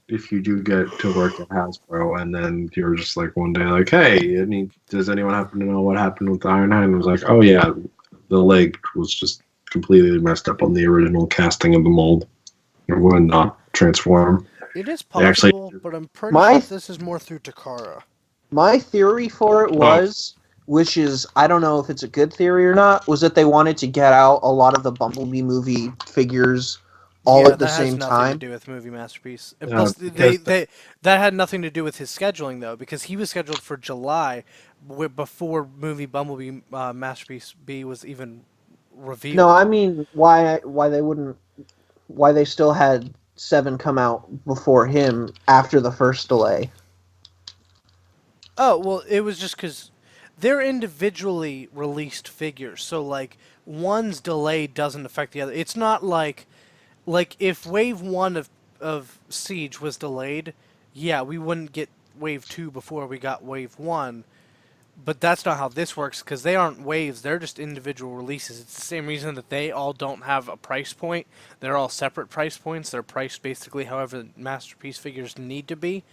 if you do get to work at Hasbro, and then you're just like one day like, hey, does anyone happen to know what happened with Ironhide? And it was like, oh yeah, the leg was just completely messed up on the original casting of the mold. It would not transform. It is They actually- possible, but I'm pretty sure this is more through Takara. My theory for it was, which is, I don't know if it's a good theory or not, was that they wanted to get out a lot of the Bumblebee movie figures all at the same that has time. nothing to do with Movie Masterpiece. And plus, that had nothing to do with his scheduling, though, because he was scheduled for July before movie Bumblebee Masterpiece B was even revealed. No, I mean why they still had 7 come out before him after the first delay. Oh, well, it was just because they're individually released figures, so, like, one's delay doesn't affect the other. It's not like if Wave 1 of Siege was delayed, yeah, we wouldn't get Wave 2 before we got Wave 1, but that's not how this works, because they aren't waves, they're just individual releases. It's the same reason that they all don't have a price point. They're all separate price points. They're priced basically however Masterpiece figures need to be.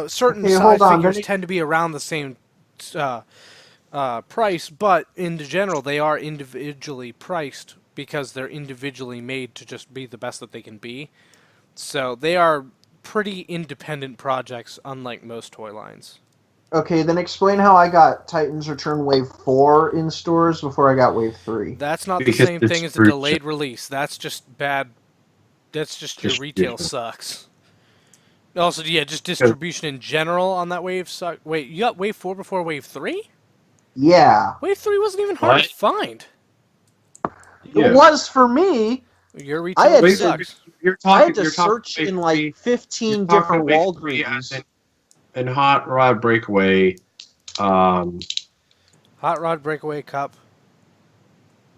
Certain size figures tend to be around the same price, but in general, they are individually priced because they're individually made to just be the best that they can be. So they are pretty independent projects, unlike most toy lines. Okay, then explain how I got Titans Return Wave 4 in stores before I got Wave 3. That's not Because the same it's thing as a delayed release. That's just bad. That's just your retail sucks. Also, yeah, just distribution in general on that wave suck. Wait, you got Wave 4 before Wave 3? Yeah. Wave 3 wasn't even hard to find. It was for me. Your retail sucks. I had to search in like 15 different Walgreens. And Hot Rod Breakaway. Hot Rod Breakaway Cup.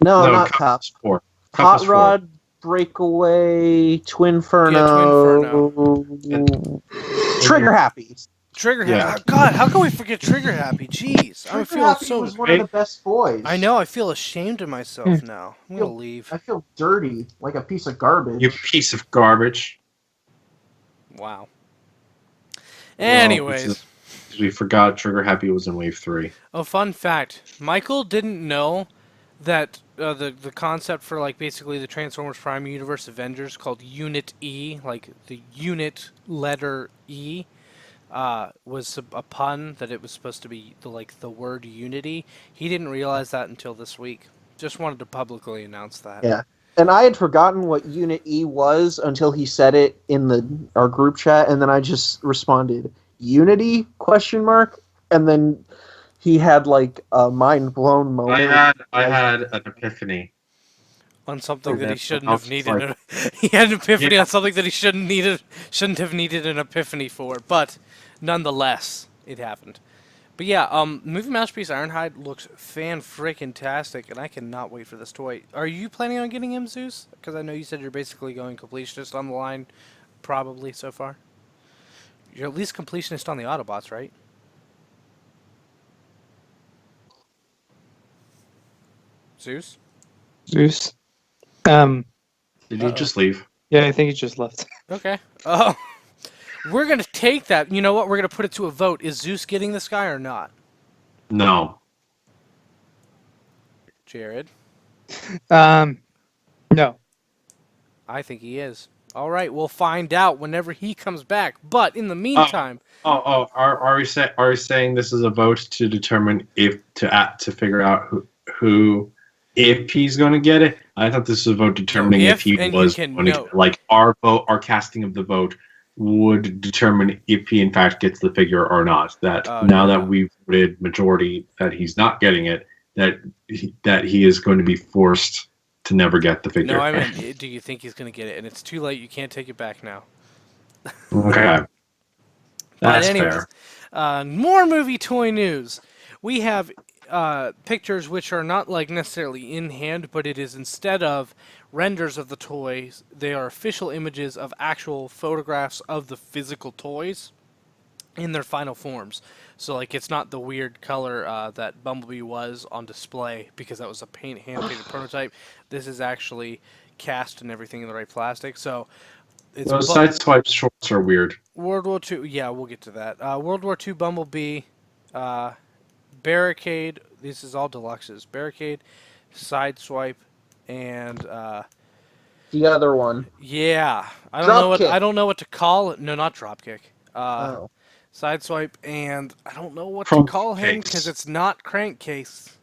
No, not Cup. Hot Rod Breakaway, Twinferno, Trigger Happy. Trigger Happy. God, how can we forget Trigger Happy? Jeez, I feel Happy was one of the best boys. I know. I feel ashamed of myself now. I'm gonna leave. I feel dirty, like a piece of garbage. You piece of garbage. Wow. Anyways, we forgot Trigger Happy was in Wave 3. Oh, fun fact: Michael didn't know that the concept for like basically the Transformers Prime Universe Avengers called Unit E, like the unit letter E, was a pun, that it was supposed to be the word unity. He didn't realize that until this week. Just wanted to publicly announce that. Yeah. And I had forgotten what Unit E was until he said it in our group chat, and then I just responded, Unity? ? And then he had like a mind blown moment. I had an epiphany on something that he shouldn't have needed. He had an epiphany on something that he shouldn't have needed an epiphany for. But nonetheless, it happened. But yeah, Movie Masterpiece Ironhide looks fan-freaking-tastic, and I cannot wait for this toy. Are you planning on getting him, Zeus? Because I know you said you're basically going completionist on the line, probably, so far. You're at least completionist on the Autobots, right? Zeus? Zeus? Did you just leave? Yeah, I think he just left. Okay. Oh. We're going to take that. You know what? We're going to put it to a vote. Is Zeus getting this guy or not? No. Jared? No. I think he is. All right, we'll find out whenever he comes back. But in the meantime, Are we saying this is a vote to determine if to figure out who if he's going to get it? I thought this was a vote determining if he and was you can going to note. get it. Like our vote, our casting of the vote would determine if he in fact gets the figure or not. That now that we've voted majority that he's not getting it, that he is going to be forced to never get the figure. No, I mean, do you think he's going to get it? And it's too late. You can't take it back now. Okay. That's anyways, fair. More movie toy news. We have pictures which are not like necessarily in hand, but it is instead of renders of the toys, they are official images of actual photographs of the physical toys in their final forms. So like it's not the weird color that Bumblebee was on display because that was a hand-painted prototype. This is actually cast and everything in the right plastic. So it's Those Sideswipe shorts are weird. World War II. Yeah, we'll get to that. World War II Bumblebee, Barricade. This is all deluxes. Barricade, Sideswipe, and The other one. yeah, I don't know what to call it. No, not Dropkick. Sideswipe, and I don't know what to call him because it's not Crankcase.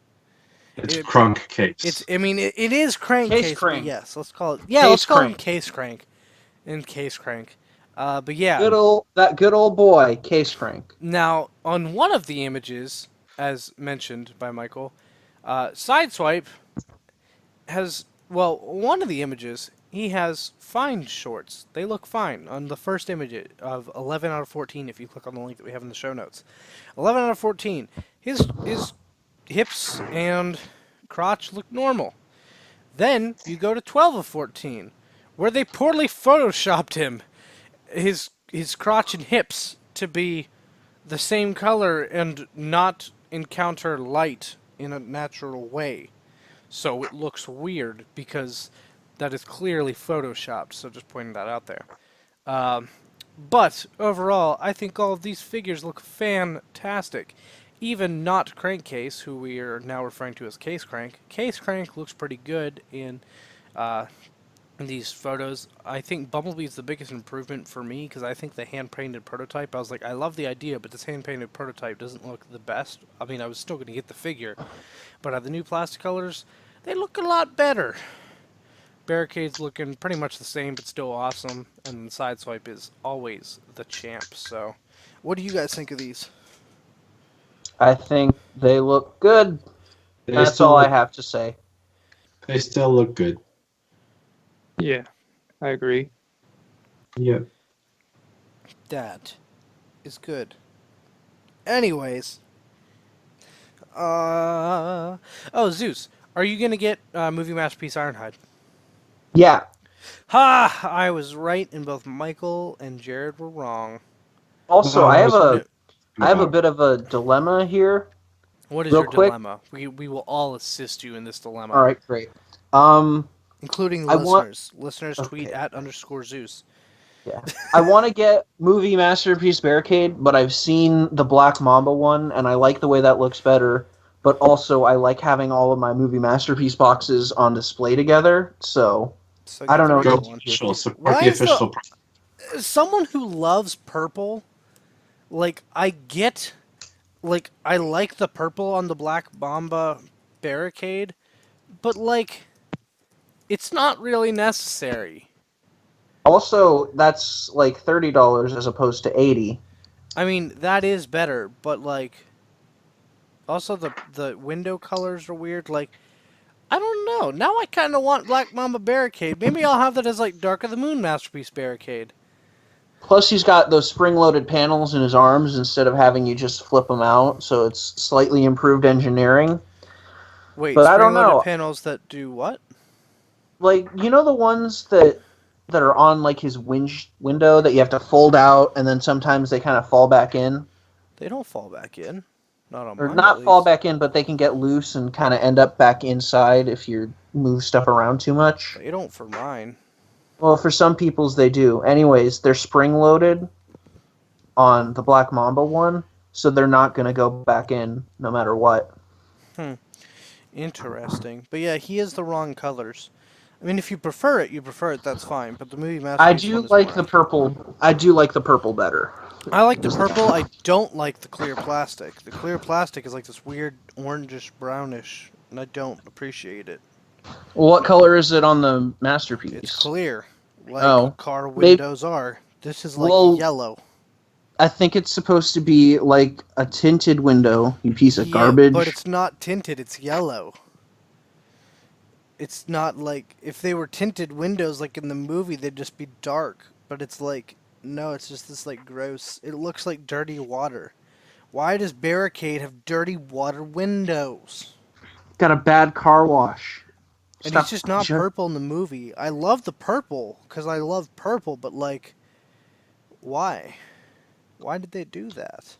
It's Crankcase. It is Crankcase. Case Crank. Yes, let's call it. Yeah, let's call him Case Crank. And Case Crank. But yeah. Good old boy, Case Crank. Now, on one of the images, as mentioned by Michael, Sideswipe has, well, one of the images, he has fine shorts. They look fine. On the first image of 11 out of 14, if you click on the link that we have in the show notes. 11 out of 14. His hips and crotch look normal. Then, you go to 12 of 14, where they poorly photoshopped him. His crotch and hips to be the same color and not encounter light in a natural way. So it looks weird because that is clearly photoshopped. So just pointing that out there. But overall, I think all of these figures look fantastic. Even not Crankcase, who we are now referring to as Case Crank. Case Crank looks pretty good in these photos. I think Bumblebee is the biggest improvement for me because I think the hand-painted prototype, I was like, I love the idea, but this hand-painted prototype doesn't look the best. I mean, I was still going to get the figure, but the new plastic colors, they look a lot better. Barricade's looking pretty much the same, but still awesome, and Sideswipe is always the champ. So, what do you guys think of these? I think they look good. That's all I have to say. They still look good. Yeah, I agree. Yep. That is good. Anyways. Oh, Zeus, are you going to get Movie Masterpiece Ironhide? Yeah. Ha! I was right, and both Michael and Jared were wrong. Also, I have a bit of a dilemma here. What is Real your quick. dilemma? We will all assist you in this dilemma. All right, great. Including I listeners. want- Listeners tweet Okay. @_Zeus. Yeah. I want to get Movie Masterpiece Barricade, but I've seen the Black Mamba one, and I like the way that looks better. But also, I like having all of my Movie Masterpiece boxes on display together, so So I don't know. get the Go right one. official. Support Why the is the- official. Someone who loves purple, like, I like the purple on the Black Mamba Barricade, but, like, it's not really necessary. also that's like $30 as opposed to $80. I mean, that is better, but, like, also the window colors are weird. Like, I don't know. Now I kind of want Black Mamba Barricade. Maybe I'll have that as, like, Dark of the Moon Masterpiece Barricade. Plus, he's got those spring-loaded panels in his arms instead of having you just flip them out, so it's slightly improved engineering. Wait, But I don't spring-loaded know. panels that do what? Like, you know the ones that are on like his window that you have to fold out, and then sometimes they kind of fall back in, They don't fall back in. Not on or mine, not at fall least. back in, but they can get loose and kind of end up back inside if you move stuff around too much. They don't for mine. Well, for some people's they do. Anyways, they're spring-loaded on the Black Mamba one, so they're not going to go back in no matter what. Interesting. But yeah, he has the wrong colors. I mean, if you prefer it, that's fine. But the movie I masterpiece do one is like more the accurate. purple. I do like the purple better. I like the purple. I don't like the clear plastic. The clear plastic is like this weird orangish brownish, and I don't appreciate it. Well, what color is it on the It's masterpiece? clear, like Oh, car maybe. windows are. This is like Well, yellow. I think it's supposed to be like a tinted window. You piece of Yeah, but garbage. it's not tinted. It's yellow. It's not like if they were tinted windows like in the movie, they'd just be dark. But it's like no, it's just this like gross. It looks like dirty water. Why does Barricade have dirty water windows? Got a bad car wash. And Stop. he's just not purple in the movie. I love the purple because I love purple, but like, why? Why did they do that?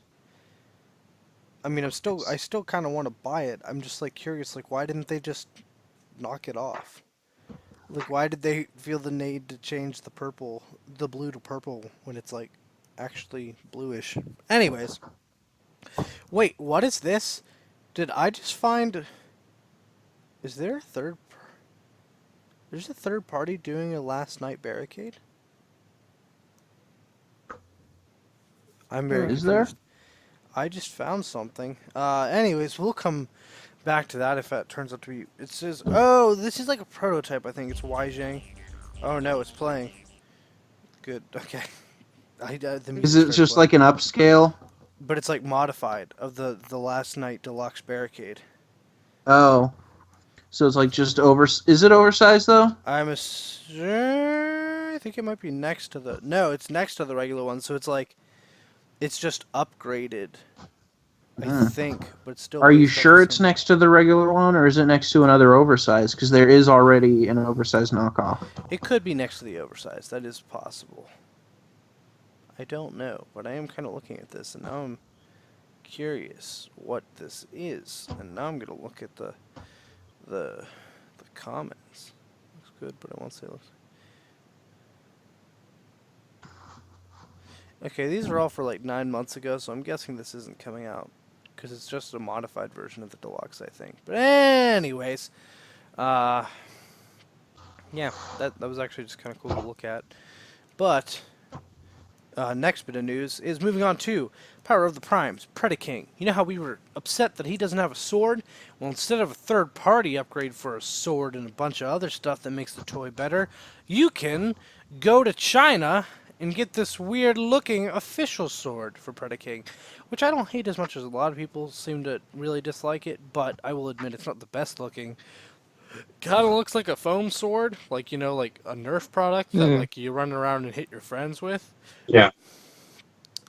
I mean, I still kind of want to buy it. I'm just like curious, like, why didn't they just knock it off? Like, why did they feel the need to change the blue to purple when it's like actually bluish? Anyways, wait, what is this? Did I just find? Is there a third? There's a third party doing a last night Barricade. I'm very Is there? confused. I just found something. Anyways, we'll come back to that if that turns out to be. It says, oh, this is like a prototype. I think it's Weijing. Oh no, it's playing. Good. Okay. The Is music's it very just low. like an upscale? But it's like modified of the last night deluxe Barricade. Oh, so it's like just over. Is it oversized though? I think it might be next to the. No, it's next to the regular one. So it's like, it's just upgraded. I think, but it's still. Are you based off sure the it's same- next to the regular one, or is it next to another oversized? Because there is already an oversized knockoff. It could be next to the oversized. That is possible. I don't know, but I am kind of looking at this, and now I'm curious what this is. And now I'm gonna look at the comments. Looks good, but I won't say it looks. Okay, these are all for like 9 months ago, so I'm guessing this isn't coming out because it's just a modified version of the deluxe, I think. But anyways, yeah, that was actually just kind of cool to look at. But next bit of news is moving on to Power of the Primes, Predaking. You know how we were upset that he doesn't have a sword? Well, instead of a third-party upgrade for a sword and a bunch of other stuff that makes the toy better, you can go to China and get this weird-looking official sword for Predaking, which I don't hate as much as a lot of people seem to really dislike it, but I will admit it's not the best looking. Kind of looks like a foam sword, like, you know, like a Nerf product that like you run around and hit your friends with. Yeah.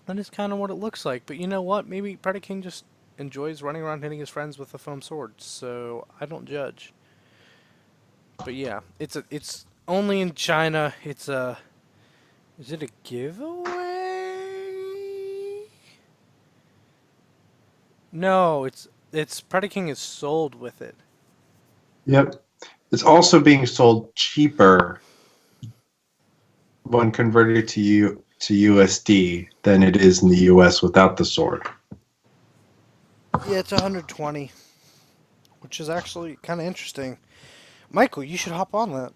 That is kind of what it looks like. But you know what? Maybe Predaking just enjoys running around hitting his friends with a foam sword, so I don't judge. But yeah, it's only in China. It's a. Is it a giveaway? No, it's Predaking is sold with it. Yep. It's also being sold cheaper when converted to USD than it is in the US without the sword. Yeah, it's 120, which is actually kind of interesting. Michael, you should hop on that.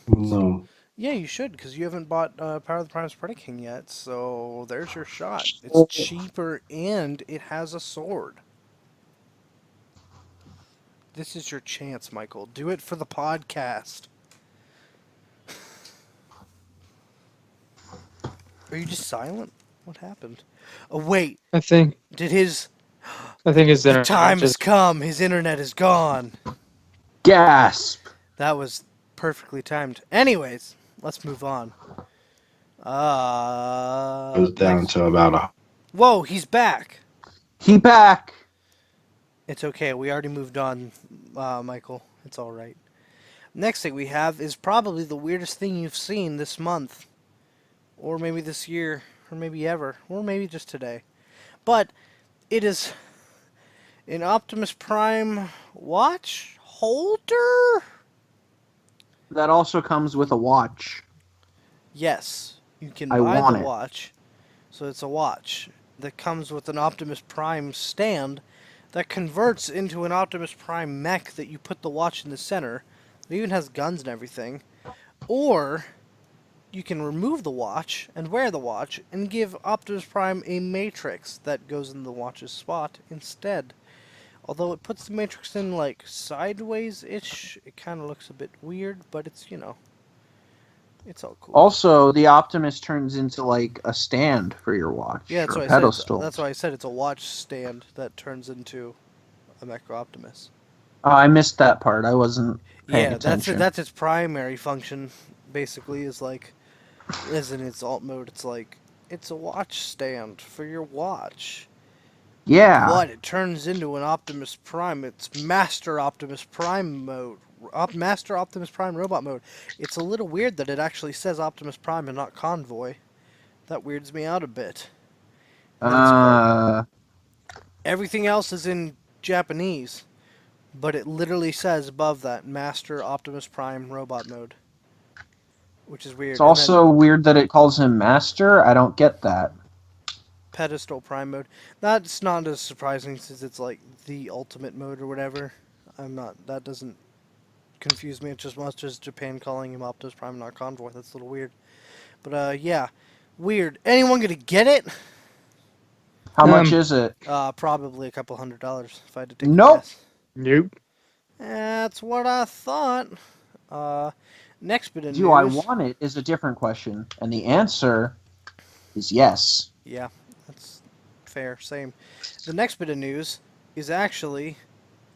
No. Yeah, you should, because you haven't bought Power of the Primes Predaking yet, so there's your shot. It's cheaper, and it has a sword. This is your chance, Michael. Do it for the podcast. Are you just silent? What happened? Oh, wait. I think Did his... his The internet time has just come. His internet is gone. Gasp! That was perfectly timed. Anyways, let's move on. It was down to about a. Whoa, he's back. He back. It's okay. We already moved on, Michael. It's all right. Next thing we have is probably the weirdest thing you've seen this month. Or maybe this year. Or maybe ever. Or maybe just today. But it is an Optimus Prime watch holder? That also comes with a watch. Yes. You can I buy want the it. watch. So it's a watch that comes with an Optimus Prime stand that converts into an Optimus Prime mech that you put the watch in the center. It even has guns and everything. Or you can remove the watch and wear the watch and give Optimus Prime a matrix that goes in the watch's spot instead. Although it puts the matrix in like sideways-ish, it kind of looks a bit weird, but it's, it's all cool. Also, the Optimus turns into like a stand for your watch. Yeah, that's or why a I said. pedestal. That's why I said it's a watch stand that turns into a Mecha Optimus. Oh, I missed that part. I wasn't paying Yeah, attention. that's its primary function. Basically, is in its alt mode. It's a watch stand for your watch. Yeah. But it turns into an Optimus Prime. It's Master Optimus Prime mode. Master Optimus Prime robot mode. It's a little weird that it actually says Optimus Prime and not Convoy. That weirds me out a bit. Everything else is in Japanese, but it literally says above that Master Optimus Prime robot mode, which is weird. It's also weird that it calls him Master. I don't get that. Pedestal Prime mode. That's not as surprising since it's like the ultimate mode or whatever. That doesn't confuse me. It's just much as Japan calling him Optimus Prime, not Convoy. That's a little weird. But yeah, weird. Anyone gonna get it? How much is it? Probably a couple $100 if I had to take a Nope. guess. Nope. That's what I thought. Next bit of Do I news. want it is a different question, and the answer is yes. Yeah, that's fair. Same. The next bit of news is actually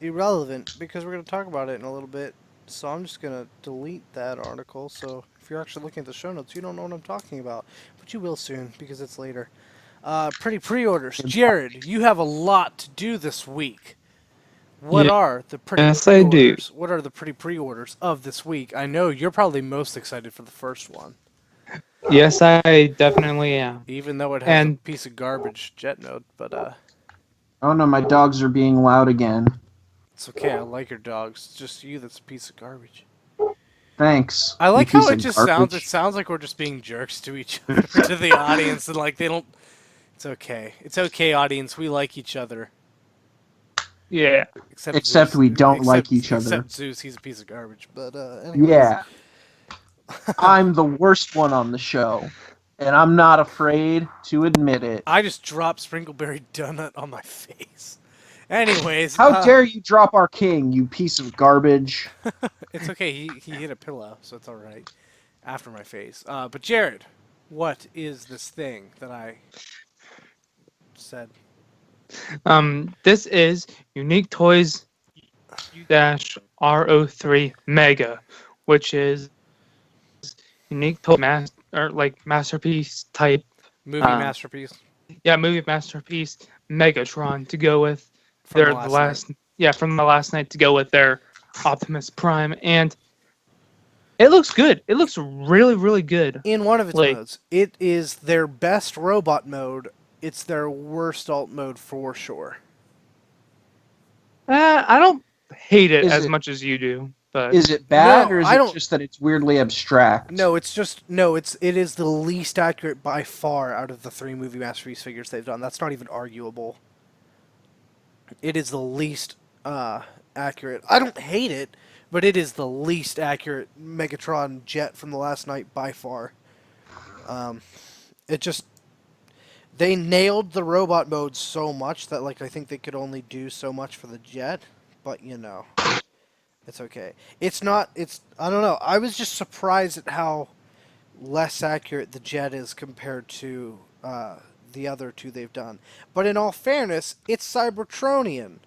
irrelevant because we're going to talk about it in a little bit. So I'm just going to delete that article. So if you're actually looking at the show notes, you don't know what I'm talking about. But you will soon because it's later. Pretty pre-orders. Jared, you have a lot to do this week. What Yeah. are the pretty Yes, I do. pre-orders? What are the pretty pre-orders of this week? I know you're probably most excited for the first one. Yes, I definitely am. Even though it has a And- piece of garbage jet mode, but Oh no, my dogs are being loud again. it's okay. I like your dogs. It's just you that's a piece of garbage. Thanks. I you like how piece it of just sounds. garbage. It sounds like we're just being jerks to each other, to the audience, and like they don't. It's okay. It's okay, audience. We like each other. Yeah. Except Zeus. we don't like each other. Except Zeus, he's a piece of garbage. But anyways. Yeah. I'm the worst one on the show, and I'm not afraid to admit it. I just dropped Sprinkleberry Donut on my face. Anyways, How dare you drop our king, you piece of garbage? It's okay. He hit a pillow, so it's all right. After my face. But Jared, what is this thing that I said? This is Unique Toys -RO3 Mega, which is unique toy masterpiece type. Movie masterpiece. Yeah, movie masterpiece Megatron to go with From their the last from the last night to go with their Optimus Prime, and it looks good. It looks really, really good. In one of its Like- modes, it is their best robot mode. It's their worst alt mode for sure. I don't hate it Is as it- much as you do, but Is it bad, No, or is I it don't- just that it's weirdly abstract? No, it is the least accurate by far out of the 3 movie masterpiece figures they've done. That's not even arguable. It is the least accurate. I don't hate it, but it is the least accurate Megatron jet from the last night by far. They nailed the robot mode so much that I think they could only do so much for the jet, but it's okay. I don't know. I was just surprised at how less accurate the jet is compared to the other 2 they've done. But in all fairness, it's Cybertronian.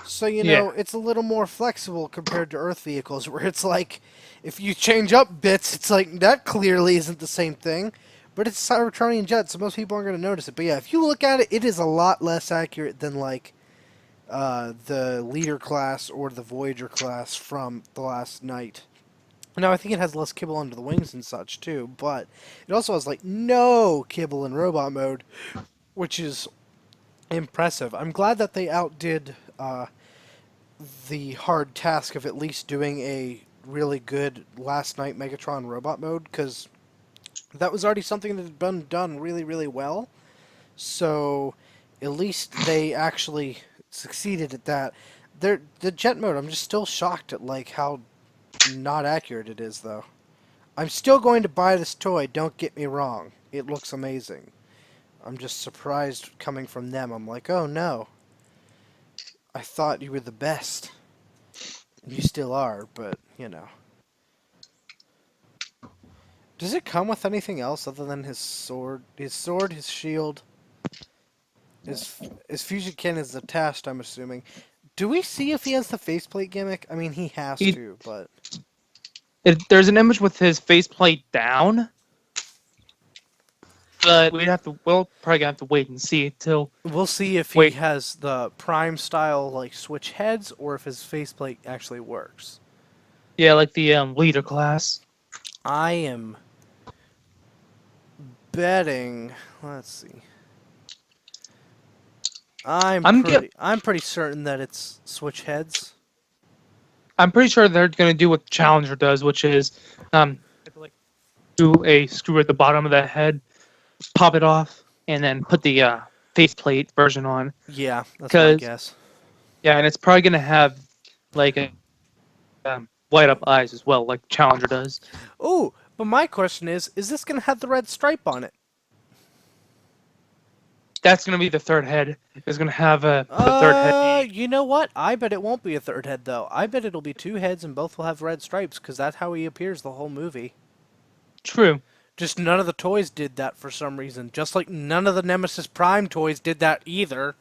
So, Yeah. it's a little more flexible compared to Earth vehicles, where it's like, if you change up bits, it's like, that clearly isn't the same thing. But it's a Cybertronian jet, so most people aren't going to notice it. But yeah, if you look at it, it is a lot less accurate than, the Leader class or the Voyager class from the last night. Now, I think it has less kibble under the wings and such, too, but it also has, no kibble in robot mode, which is impressive. I'm glad that they outdid the hard task of at least doing a really good last night Megatron robot mode, because that was already something that had been done really, really well. So, at least they actually succeeded at that. The jet mode, I'm just still shocked at, how not accurate it is, though. I'm still going to buy this toy, don't get me wrong. It looks amazing. I'm just surprised coming from them. I'm like, oh no. I thought you were the best. You still are, but, you know. Does it come with anything else other than his sword? His sword, his shield, his fusion cannon is attached, I'm assuming. Do we see if he has the faceplate gimmick? I mean, he has to, but... There's an image with his faceplate down, but we'll probably have to wait and see till... We'll see if he has the Prime style, like, switch heads, or if his faceplate actually works. Yeah, like the leader class. I am betting... Let's see. I'm pretty certain that it's switch heads. I'm pretty sure they're going to do what Challenger does, which is do a screw at the bottom of the head, pop it off, and then put the faceplate version on. Yeah, that's my guess. Yeah, and it's probably going to have like a light up eyes as well, like Challenger does. Oh, but my question is this going to have the red stripe on it? That's going to be the third head. It's going to have the third head. You know what? I bet it won't be a third head, though. I bet it'll be two heads and both will have red stripes, because that's how he appears the whole movie. True. Just none of the toys did that for some reason. Just like none of the Nemesis Prime toys did that either.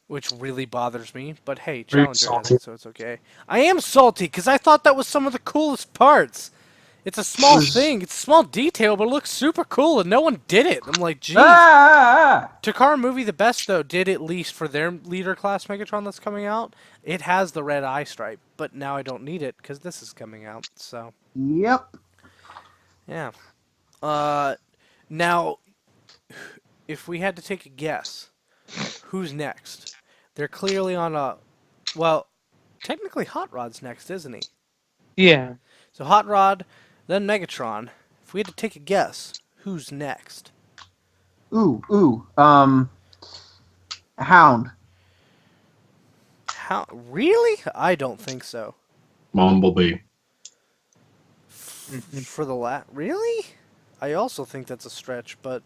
Which really bothers me. But hey, Challenger has it, so it's okay. I am salty, because I thought that was some of the coolest parts. It's a small thing. It's a small detail, but it looks super cool, and no one did it. I'm like, geez. Takara Movie the Best, though, did at least for their leader class Megatron that's coming out. It has the red eye stripe, but now I don't need it because this is coming out. So. Yep. Yeah. Now, if we had to take a guess, who's next? They're clearly on a... Well, technically Hot Rod's next, isn't he? Yeah. So Hot Rod... Then Megatron. If we had to take a guess, who's next? Hound. How? Really? I don't think so. Bumblebee. For the Really? I also think that's a stretch, but...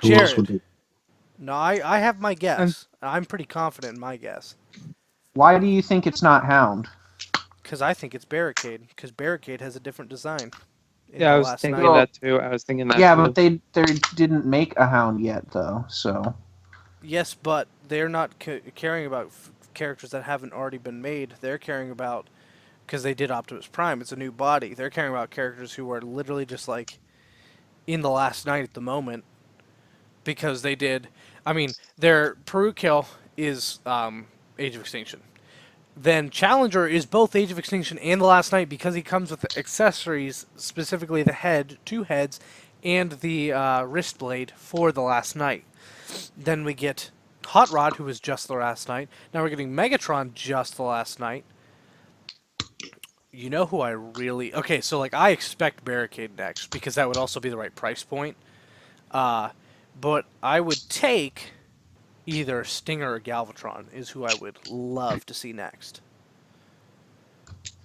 Who else would Jared. No, I have my guess. I'm pretty confident in my guess. Why do you think it's not Hound? Because I think it's Barricade. Because Barricade has a different design. Yeah, I was thinking that too. Yeah, but they didn't make a Hound yet, though. So. Yes, but they're not caring about characters that haven't already been made. They're caring about, because they did Optimus Prime. It's a new body. They're caring about characters who are literally just like in the last night at the moment. Because they did. I mean, their Peru Kill is Age of Extinction. Then Challenger is both Age of Extinction and The Last Night because he comes with accessories, specifically the head, 2 heads, and the wrist blade for The Last Night. Then we get Hot Rod, who was just The Last Night. Now we're getting Megatron, just The Last Night. You know who I really... Okay, so like I expect Barricade next because that would also be the right price point. But I would take... Either Stinger or Galvatron is who I would love to see next.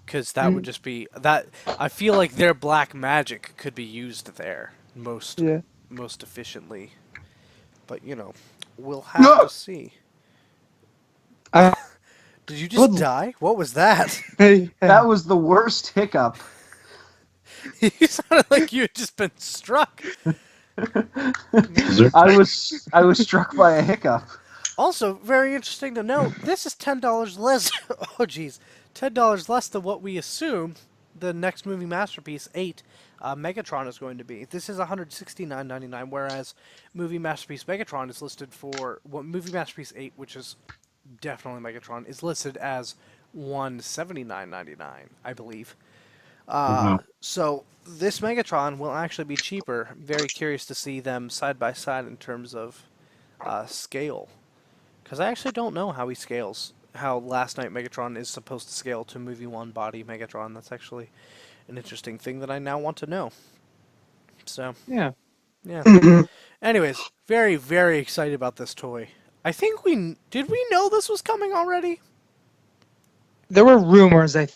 Because that would just be... that. I feel like their black magic could be used there most efficiently. But, you know, we'll have to see. Did you just die? What was that? That was the worst hiccup. You sounded like you had just been struck. I was struck by a hiccup. Also, very interesting to note, this is $10 less. Oh, geez, $10 less than what we assume the next movie masterpiece 8 Megatron is going to be. This is $169.99, whereas movie masterpiece Megatron is listed for movie masterpiece 8, which is definitely Megatron, is listed as $179.99, I believe. So this Megatron will actually be cheaper. I'm very curious to see them side by side in terms of scale, because I actually don't know how he scales. How Last Night Megatron is supposed to scale to movie 1 body Megatron. That's actually an interesting thing that I now want to know. So yeah. Anyways, very, very excited about this toy. I think did we know this was coming already? there were rumors, I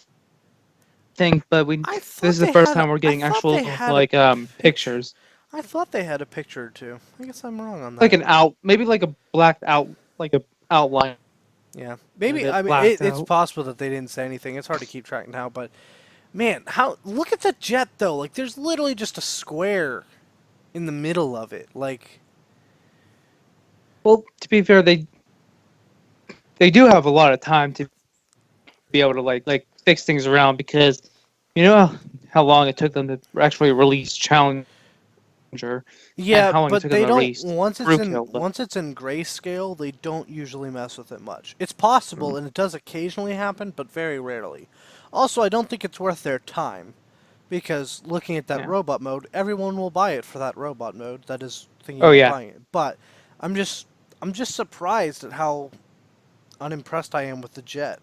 think, but I thought this is the they first had. time we're getting I thought they actual had like a pictures, I thought they had a picture or two. I guess I'm wrong on like that. maybe like a blacked out, like a outline Yeah, of maybe. it I mean, blacked it's out. possible that they didn't say anything. It's hard to keep track now, but man, how look at the jet though. Like, there's literally just a square in the middle of it. Like, Well, to be fair, they do have a lot of time to be able to like fix things around because you know how long it took them to actually release Challenger and yeah, how long it but took them they to don't. release Through. But Once it's in grayscale, they don't usually mess with it much. It's possible, and it does occasionally happen, but very rarely. Also, I don't think it's worth their time, because looking at that Yeah. robot mode, everyone will buy it for that robot mode. That is thinking Oh about yeah, buying it. But I'm just I'm just surprised at how unimpressed I am with the jet.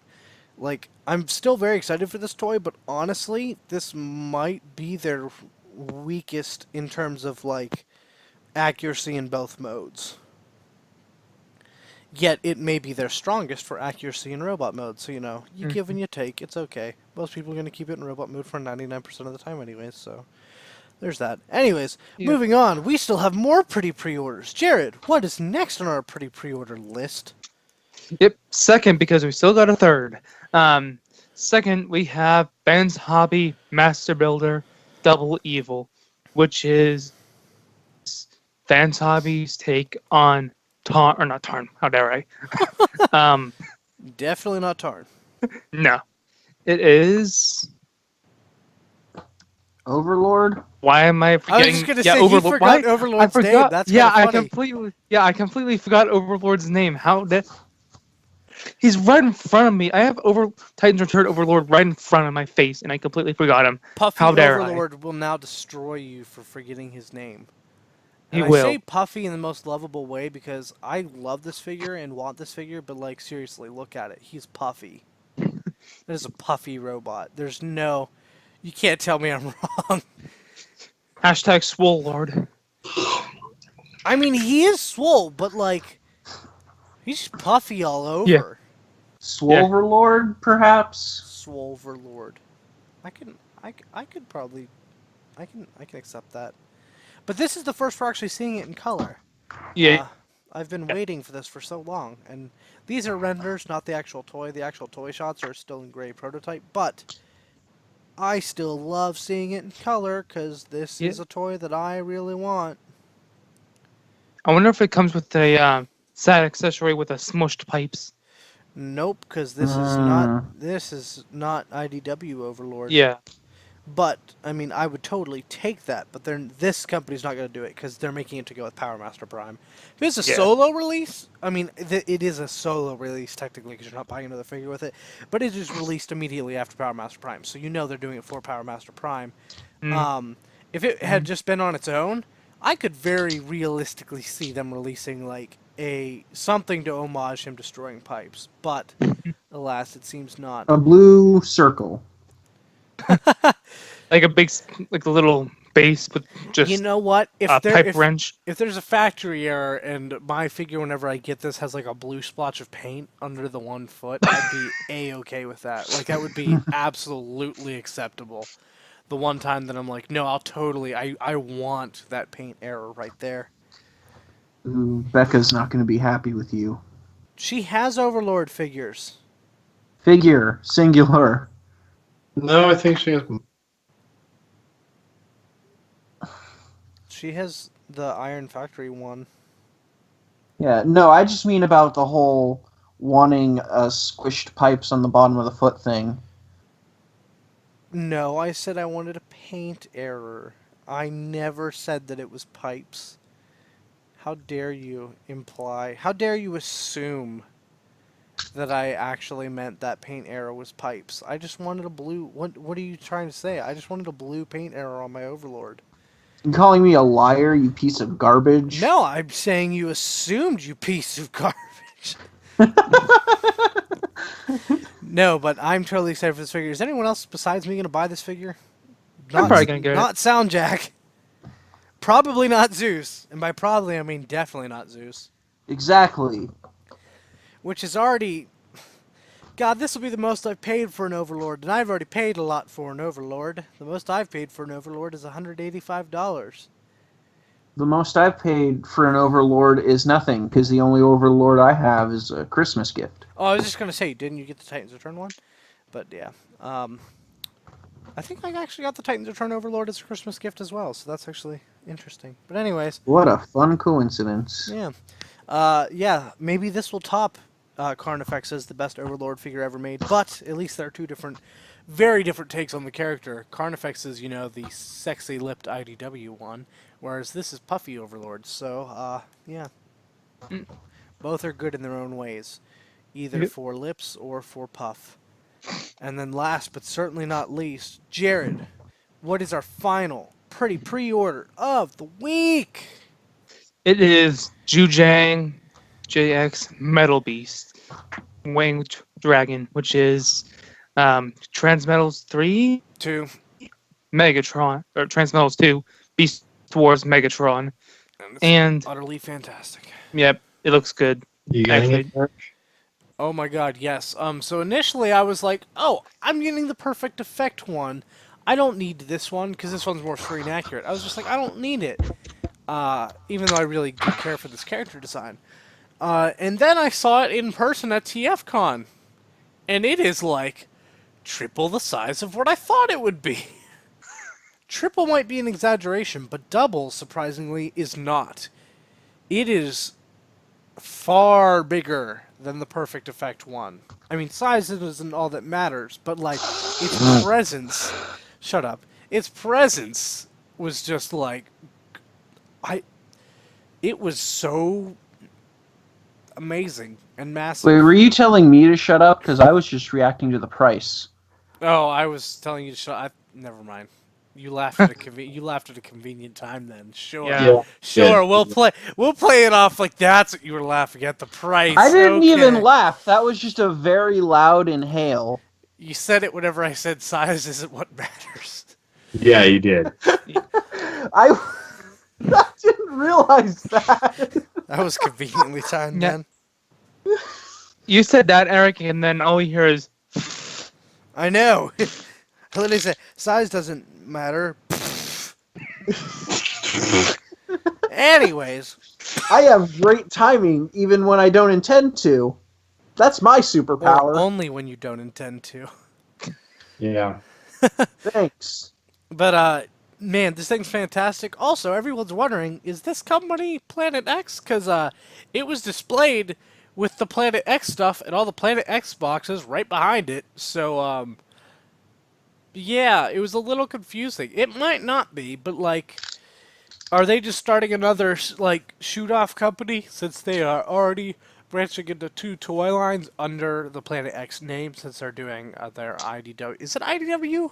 Like, I'm still very excited for this toy, but honestly, this might be their weakest in terms of like accuracy in both modes. Yet it may be their strongest for accuracy in robot mode. So, you give and you take. It's okay. Most people are going to keep it in robot mode for 99% of the time anyways, so there's that. Anyways, Yeah. moving on. We still have more pretty pre-orders. Jared, what is next on our pretty pre-order list? Yep. Second, because we still got a third. Second, we have Ben's Hobby Master Builder Double Evil, which is Ben's Hobby's take on Tarn, or not Tarn. How dare I? Definitely not Tarn. No, it is. Overlord. Why am I I was forgetting? just gonna yeah, say he Overlord. forgot Why? Overlord's I name. forgot. That's yeah, kind I of funny. completely forgot Overlord's name. How that? He's right in front of me. I have Titan's Return Overlord right in front of my face, and I completely forgot him. Puffy How dare Overlord will now destroy you for forgetting his name. He And I will. say Puffy in the most lovable way because I love this figure and want this figure, but like seriously, look at it. He's Puffy. That is a Puffy robot. There's no, you can't tell me I'm wrong. Hashtag Swole Lord. I mean, he is swole, but like, he's just Puffy all Yeah. over. Swoverlord, perhaps. Swoverlord. I could probably, I can accept that. But this is the first we're actually seeing it in color. Yeah. I've been waiting for this for so long, and these are renders, not the actual toy. The actual toy shots are still in gray prototype, but I still love seeing it in color because this Yeah. is a toy that I really want. I wonder if it comes with a sad accessory with a smushed pipes. Nope, because this is not IDW Overlord. Yeah. But I mean, I would totally take that. But this company's not going to do it because they're making it to go with Power Master Prime. If it's a Yeah. solo release, I mean, it is a solo release technically because you're not buying another figure with it. But it is released immediately after Power Master Prime, so you know they're doing it for Power Master Prime. If it had just been on its own, I could very realistically see them releasing like something to homage him destroying pipes. But alas, it seems not. A blue circle. Like a big, like a little base with just You know what? a pipe wrench. If there's a factory error and my figure, whenever I get this, has like a blue splotch of paint under the 1 foot, I'd be a-okay with that. Like, that would be absolutely acceptable. The one time that I'm like, no, I want that paint error right there. Ooh, Becca's not going to be happy with you. She has Overlord figures. Figure, singular. No, I think she has. She has the Iron Factory one. Yeah, no, I just mean about the whole wanting squished pipes on the bottom of the foot thing. No, I said I wanted a paint error. I never said that it was pipes. How dare you how dare you assume that I actually meant that paint error was pipes? I just wanted a blue, what are you trying to say? I just wanted a blue paint error on my Overlord. You calling me a liar, you piece of garbage? No, I'm saying you assumed, you piece of garbage. No, but I'm totally excited for this figure. Is anyone else besides me going to buy this figure? I'm probably gonna get it. Not Soundjack. Probably not Zeus. And by probably, I mean definitely not Zeus. Exactly. Which is already... God, this will be the most I've paid for an Overlord, and I've already paid a lot for an Overlord. The most I've paid for an Overlord is $185. The most I've paid for an Overlord is nothing, because the only Overlord I have is a Christmas gift. Oh, I was just gonna say, didn't you get the Titans Return one? But yeah, I think I actually got the Titans Return Overlord as a Christmas gift as well, so that's actually interesting. But anyways, What a fun coincidence. yeah. Yeah, maybe this will top Carnifex as the best Overlord figure ever made, but at least there are two different, very different takes on the character. Carnifex is, the sexy-lipped IDW one, whereas this is Puffy Overlord, so, yeah. Both are good in their own ways, either Yep. for lips or for puff. And then last, but certainly not least, Jared, what is our final pretty pre-order of the week? It is Jujang JX Metal Beast Winged Dragon, which is Transmetals 3 Two. Megatron, or Transmetals 2 Beast Wars Megatron. And it's And, utterly fantastic. yep, it looks good. You getting Actually- it? Mark? Oh my god, yes. So initially I was like, oh, I'm getting the Perfect Effect one. I don't need this one, because this one's more screen accurate. I was just like, I don't need it. Even though I really do care for this character design. And then I saw it in person at TFCon. And it is like triple the size of what I thought it would be. Triple might be an exaggeration, but double, surprisingly, is not. It is far bigger than the Perfect Effect one. I mean, size isn't all that matters, but like, its presence... Shut up. Its presence was just like... It was so amazing and massive. Wait, were you telling me to shut up? Because I was just reacting to the price. Oh, I was telling you to shut. Never mind. You laughed at a convenient time. Then sure, Yeah. sure. Yeah. We'll play it off like that's what you were laughing at, the price. I didn't Okay. even laugh. That was just a very loud inhale. You said it whenever I said size isn't what matters. Yeah, you did. I didn't realize that. That was conveniently timed, Yeah. man. You said that, Eric, and then all we hear is I know. I literally said size doesn't matter. Anyways, I have great timing even when I don't intend to. That's my or superpower. only when you don't intend to. Yeah. Thanks. But man, this thing's fantastic. Also, everyone's wondering, is this company Planet X? Because it was displayed with the Planet X stuff and all the Planet X boxes right behind it. So, yeah, it was a little confusing. It might not be, but like, are they just starting another like shoot-off company since they are already branching into two toy lines under the Planet X name since they're doing their IDW? Is it IDW?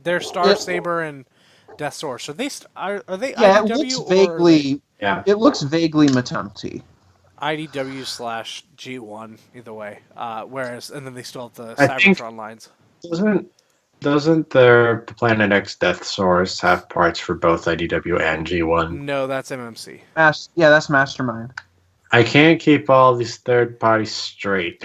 They're Star Saber and Death Source. Are they are they Yeah, IDW it looks or are they vaguely. Yeah. It looks vaguely Matunti. IDW / G1 either way? Whereas and then they still have the I think- Cybertron lines. Doesn't the Planet X Death Source have parts for both IDW and G1? No, that's MMC. Yeah, that's Mastermind. I can't keep all these third parties straight.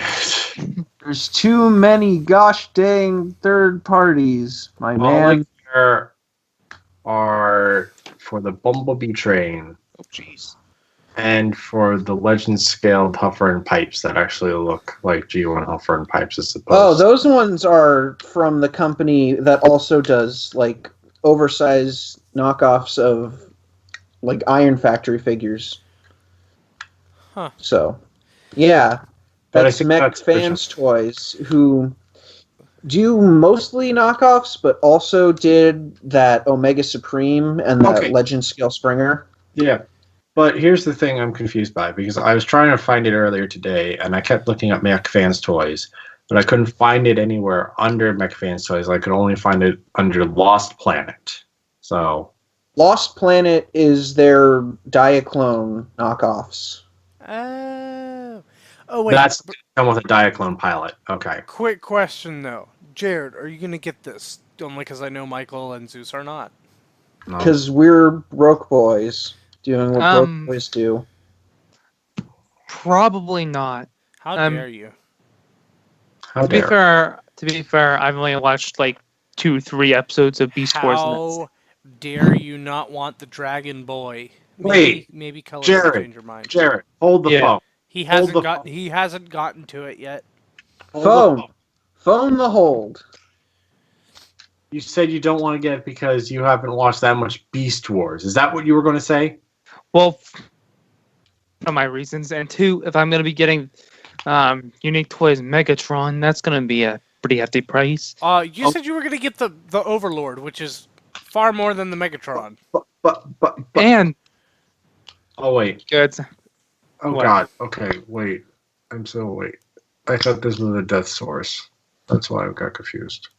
There's too many gosh dang third parties, my All man. like there are for the Bumblebee train oh jeez. and for the Legend scaled Huffer and Pipes that actually look like G1 Huffer and Pipes as opposed. Oh, those ones are from the company that also does like oversized knockoffs of like Iron Factory figures. Huh. So, yeah, But I that's think Mech that's Fans Toys, who do mostly knockoffs, but also did that Omega Supreme and that Okay. Legend Scale Springer. Yeah. But here's the thing I'm confused by, because I was trying to find it earlier today, and I kept looking up Mech Fans Toys, but I couldn't find it anywhere under Mech Fans Toys. I could only find it under Lost Planet. So, Lost Planet is their Diaclone knockoffs. Oh wait. that's come with a Diaclone pilot. Okay. Quick question though, Jared, are you gonna get this? Only because I know Michael and Zeus are not. No. Because we're broke boys doing what broke Um, boys do. Probably not. How Um, dare you? How To be dare. fair, I've only watched like 2-3 episodes of Beast Wars. How dare you not want the Dragon Boy? Wait, Maybe color will Jared, change your mind. Jared, hold the Yeah. phone. He Hold hasn't the got phone. he hasn't gotten to it yet. Hold the Phone. phone. Phone the hold. You said you don't want to get it because you haven't watched that much Beast Wars. Is that what you were going to say? Well, one of my reasons, and two, if I'm going to be getting Unique Toys Megatron, that's going to be a pretty hefty price. You said you were gonna get the Overlord, which is far more than the Megatron. But. And Oh wait. good. Oh What? God. Okay. Wait. Wait. I thought this was a Death Source. That's why I got confused.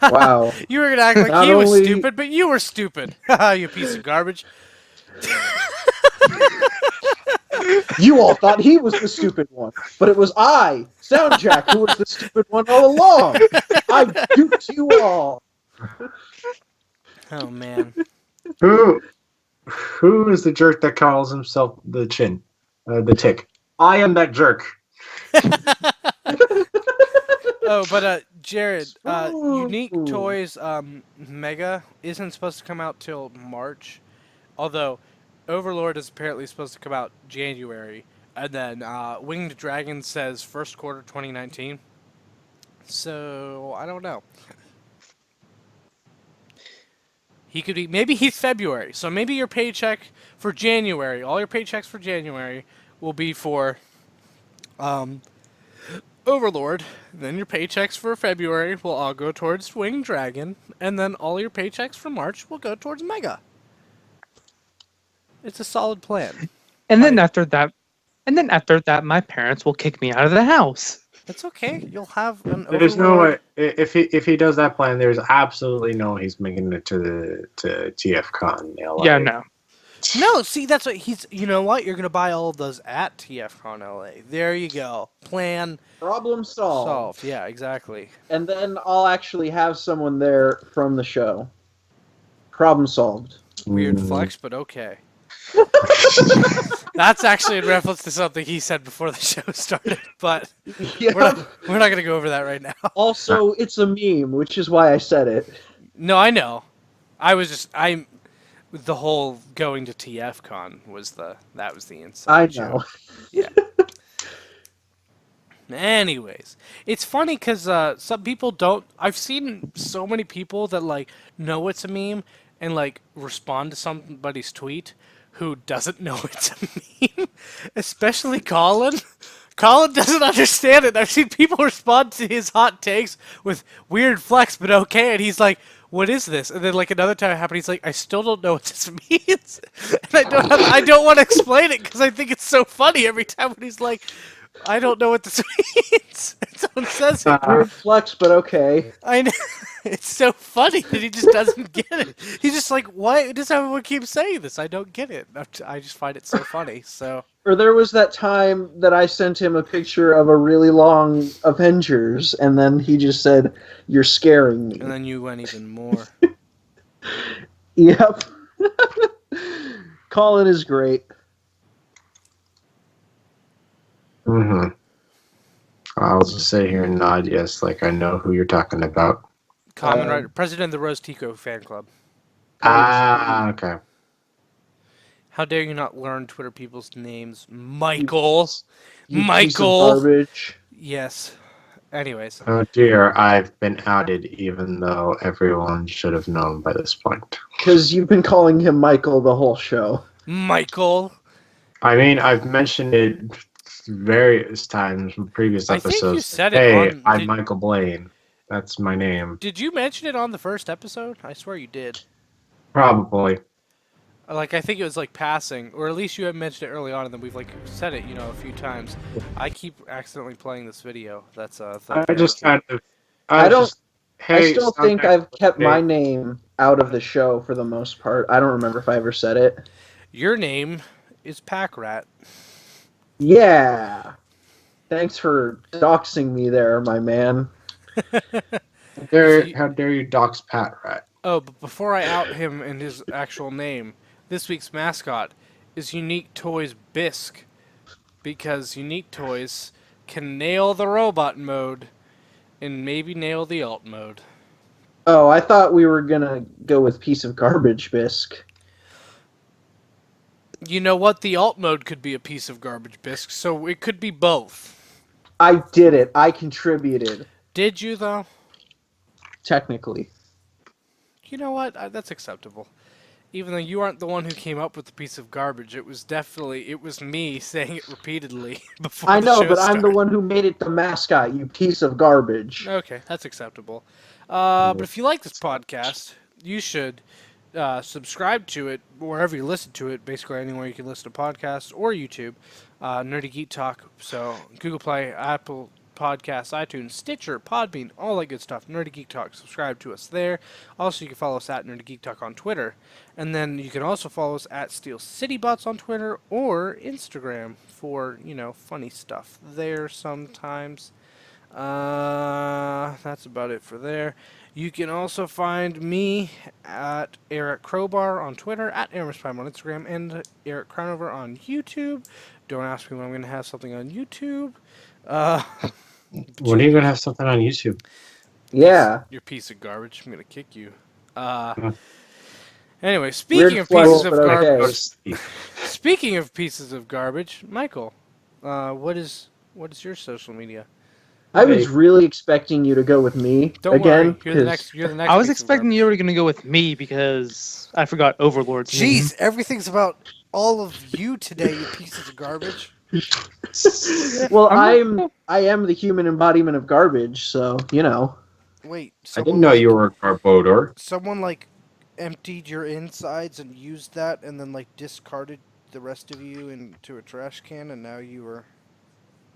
Wow. You were gonna act like Not he was only- stupid, but you were stupid. Haha, you piece of garbage. You all thought he was the stupid one, but it was I, Soundjack, who was the stupid one all along. I duped you all. Oh man. Who is the jerk that calls himself the tick? I am that jerk. Oh, but Jared, Ooh. Unique Toys Mega isn't supposed to come out till March, although Overlord is apparently supposed to come out January, and then Winged Dragon says first quarter 2019. So I don't know. He could be, maybe he's February. So maybe your paycheck for January, all your paychecks for January will be for Overlord. Then your paychecks for February will all go towards Winged Dragon, and then all your paychecks for March will go towards Mega. It's a solid plan. And then after that, my parents will kick me out of the house. It's okay. You'll have an There's no way. Overlord. If he does that plan, there's absolutely no way he's making it to TFCon. Yeah, no. No, see, that's what he's. You know what? You're gonna buy all of those at TFCon LA. There you go. Plan Problem solved. solved. Yeah, exactly. And then I'll actually have someone there from the show. Problem solved. Weird flex, but okay. That's actually in reference to something he said before the show started, but Yeah. we're not gonna go over that right now. Also, it's a meme, which is why I said it. No, I know. The whole going to TFCon was the inside I joke. know. Yeah. Anyways, it's funny because some people don't. I've seen so many people that like know it's a meme and like respond to somebody's tweet who doesn't know it's a meme, especially Colin. Colin doesn't understand it. I've seen people respond to his hot takes with weird flex, but okay, and he's like, "What is this?" And then like another time it happened, he's like, "I still don't know what this means," and I don't want to explain it because I think it's so funny every time when he's like, "I don't know what this means." And someone says it. Weird flex, but okay. I know. It's so funny that he just doesn't get it. He's just like, "Why does everyone keep saying this? I don't get it." I just find it so funny. So. Or there was that time that I sent him a picture of a really long Avengers, and then he just said, "You're scaring me." And then you went even more. Yep. Colin is great. Mm-hmm. I'll just sit here and nod yes, like I know who you're talking about. Common writer, president of the Rose Tico fan club. Ah, okay. How dare you not learn Twitter people's names? Michael. You piece of Michael. garbage. Yes. Anyways. Oh dear, I've been outed, even though everyone should have known by this point. Because you've been calling him Michael the whole show. Michael. I mean, I've mentioned it various times from previous I think you episodes. said it Hey, on- I'm did- Michael Blaine. That's my name. Did you mention it on the first episode? I swear you did. Probably. Like, I think it was like passing, or at least you had mentioned it early on, and then we've like said it, a few times. I keep accidentally playing this video. That's I just kind of. I don't- Just, hey, I still stop think that. I've kept Hey. my name out of the show for the most part. I don't remember if I ever said it. Your name is Pack Rat. Yeah. Thanks for doxing me there, my man. How dare you dox Pat Rat? Oh, but before I out him and his actual name, this week's mascot is Unique Toys Bisque, because Unique Toys can nail the robot mode and maybe nail the alt mode. Oh, I thought we were gonna go with piece of garbage, Bisque. You know what? The alt mode could be a piece of garbage bisque, so it could be both. I did it. I contributed. Did you, though? Technically. You know what? That's acceptable. Even though you aren't the one who came up with the piece of garbage, it was me saying it repeatedly before I the know, show but I'm the started. one who made it the mascot, you piece of garbage. Okay, that's acceptable. But if you like this podcast, you should subscribe to it wherever you listen to it, basically anywhere you can listen to podcasts or YouTube. Nerdy Geek Talk, so Google Play, Apple Podcasts, iTunes, Stitcher, Podbean, all that good stuff. Nerdy Geek Talk, subscribe to us there. Also, you can follow us at Nerdy Geek Talk on Twitter. And then you can also follow us at Steel City Bots on Twitter or Instagram for, funny stuff there sometimes. That's about it for there. You can also find me at Eric Crowbar on Twitter, at Aramis Prime on Instagram, and Eric Crownover on YouTube. Don't ask me when I'm going to have something on YouTube. When are you going to have something on YouTube? Yeah. You're a piece of garbage. I'm going to kick you. Huh. Anyway, speaking Weird of flow, pieces of but okay. garbage, speaking of pieces of garbage, Michael, what is your social media? I was really expecting you to go with me Don't again. worry, you're the 'cause next. I was piece of expecting garbage. you were going to go with me because I forgot Overlord's name. Jeez, everything's about all of you today, you pieces of garbage. Well, I'm I am the human embodiment of garbage, so Wait, I didn't know you were a Garbodor. someone emptied your insides and used that, and then discarded the rest of you into a trash can, and now you were.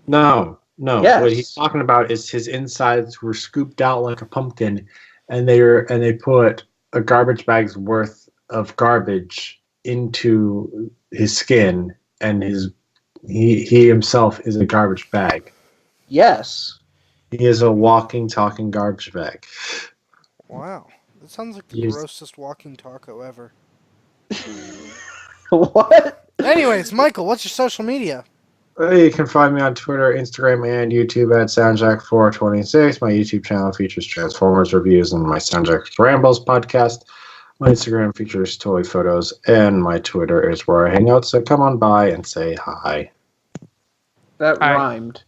No. Yes. What he's talking about is his insides were scooped out like a pumpkin, and they put a garbage bag's worth of garbage into his skin, and he himself is a garbage bag. Yes. He is a walking, talking garbage bag. Wow, that sounds like the Yes. grossest walking taco ever. What? Anyways, Michael, what's your social media? You can find me on Twitter, Instagram, and YouTube at Soundjack426. My YouTube channel features Transformers reviews and my Soundjack Rambles podcast. My Instagram features toy photos, and my Twitter is where I hang out, so come on by and say hi. That Hi. rhymed.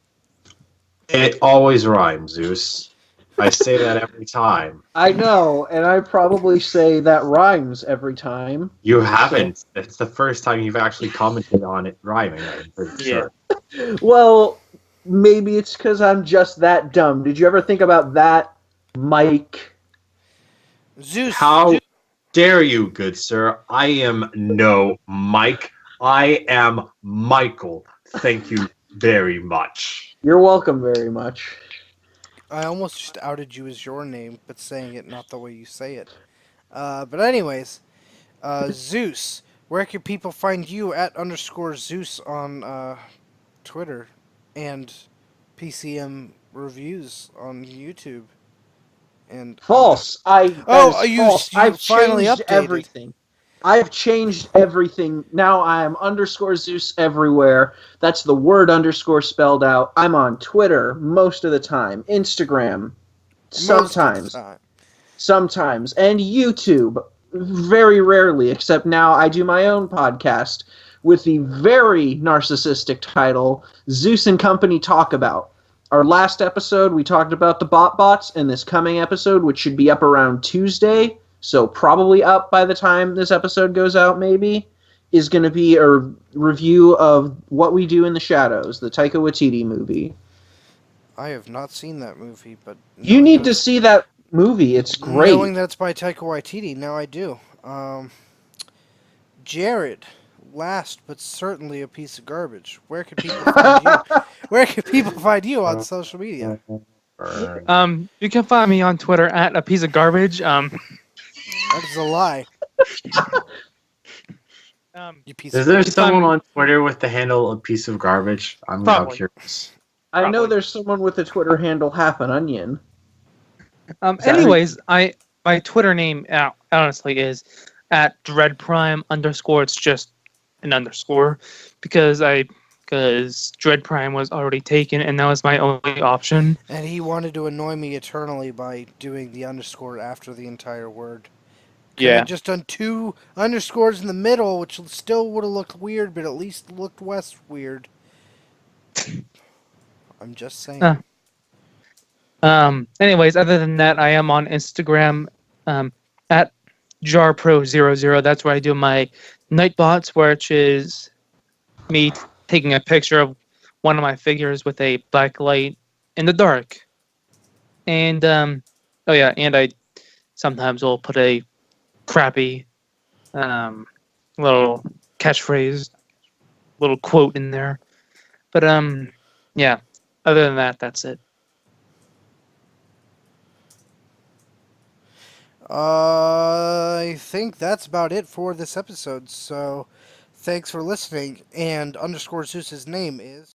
It always rhymes, Zeus. I say that every time. I know, and I probably say that rhymes every time. You haven't. It's the first time you've actually commented on it rhyming, I'm pretty sure. Well, maybe it's because I'm just that dumb. Did you ever think about that, Mike? Zeus. How dare you, good sir? I am no Mike. I am Michael. Thank you very much. You're welcome very much. I almost just outed you as your name, but saying it not the way you say it. But anyways, Zeus, where can people find you at _Zeus on Twitter and PCM Reviews on YouTube? And False. That Oh, is you- false. you I've finally changed updated. everything. I've changed everything. Now I am _Zeus everywhere. That's the word _ spelled out. I'm on Twitter most of the time. Instagram. most of the Sometimes. time. Sometimes. And YouTube. Very rarely. Except now I do my own podcast with the very narcissistic title, Zeus and Company Talk About. Our last episode, we talked about the bots, and this coming episode, which should be up around Tuesday, so probably up by the time this episode goes out, maybe, is going to be a review of What We Do in the Shadows, the Taika Waititi movie. I have not seen that movie, but You need to see that movie. It's great. Knowing that it's by Taika Waititi, now I do. Jared, last but certainly a piece of garbage. Where can people find you? Where can people find you on social media? You can find me on Twitter at a piece of garbage. That is a lie. You piece Is of there garbage. someone on Twitter with the handle a piece of garbage? I'm now Probably. curious. I know Probably. there's someone with a Twitter handle Half an Onion. Anyways, my Twitter name honestly is at dreadprime _. It's just an underscore because I because Dread Prime was already taken, and that was my only option. And he wanted to annoy me eternally by doing the underscore after the entire word. Could Yeah. have just done 2 underscores in the middle, which still would have looked weird, but at least looked less weird. I'm just saying. Anyways, other than that, I am on Instagram at JarPro00. That's where I do my Nightbots, which is me taking a picture of one of my figures with a black light in the dark. And oh yeah, and I sometimes will put a crappy little catchphrase, little quote in there. But yeah. Other than that, that's it. I think that's about it for this episode. So, thanks for listening. And underscore Zeus's name is.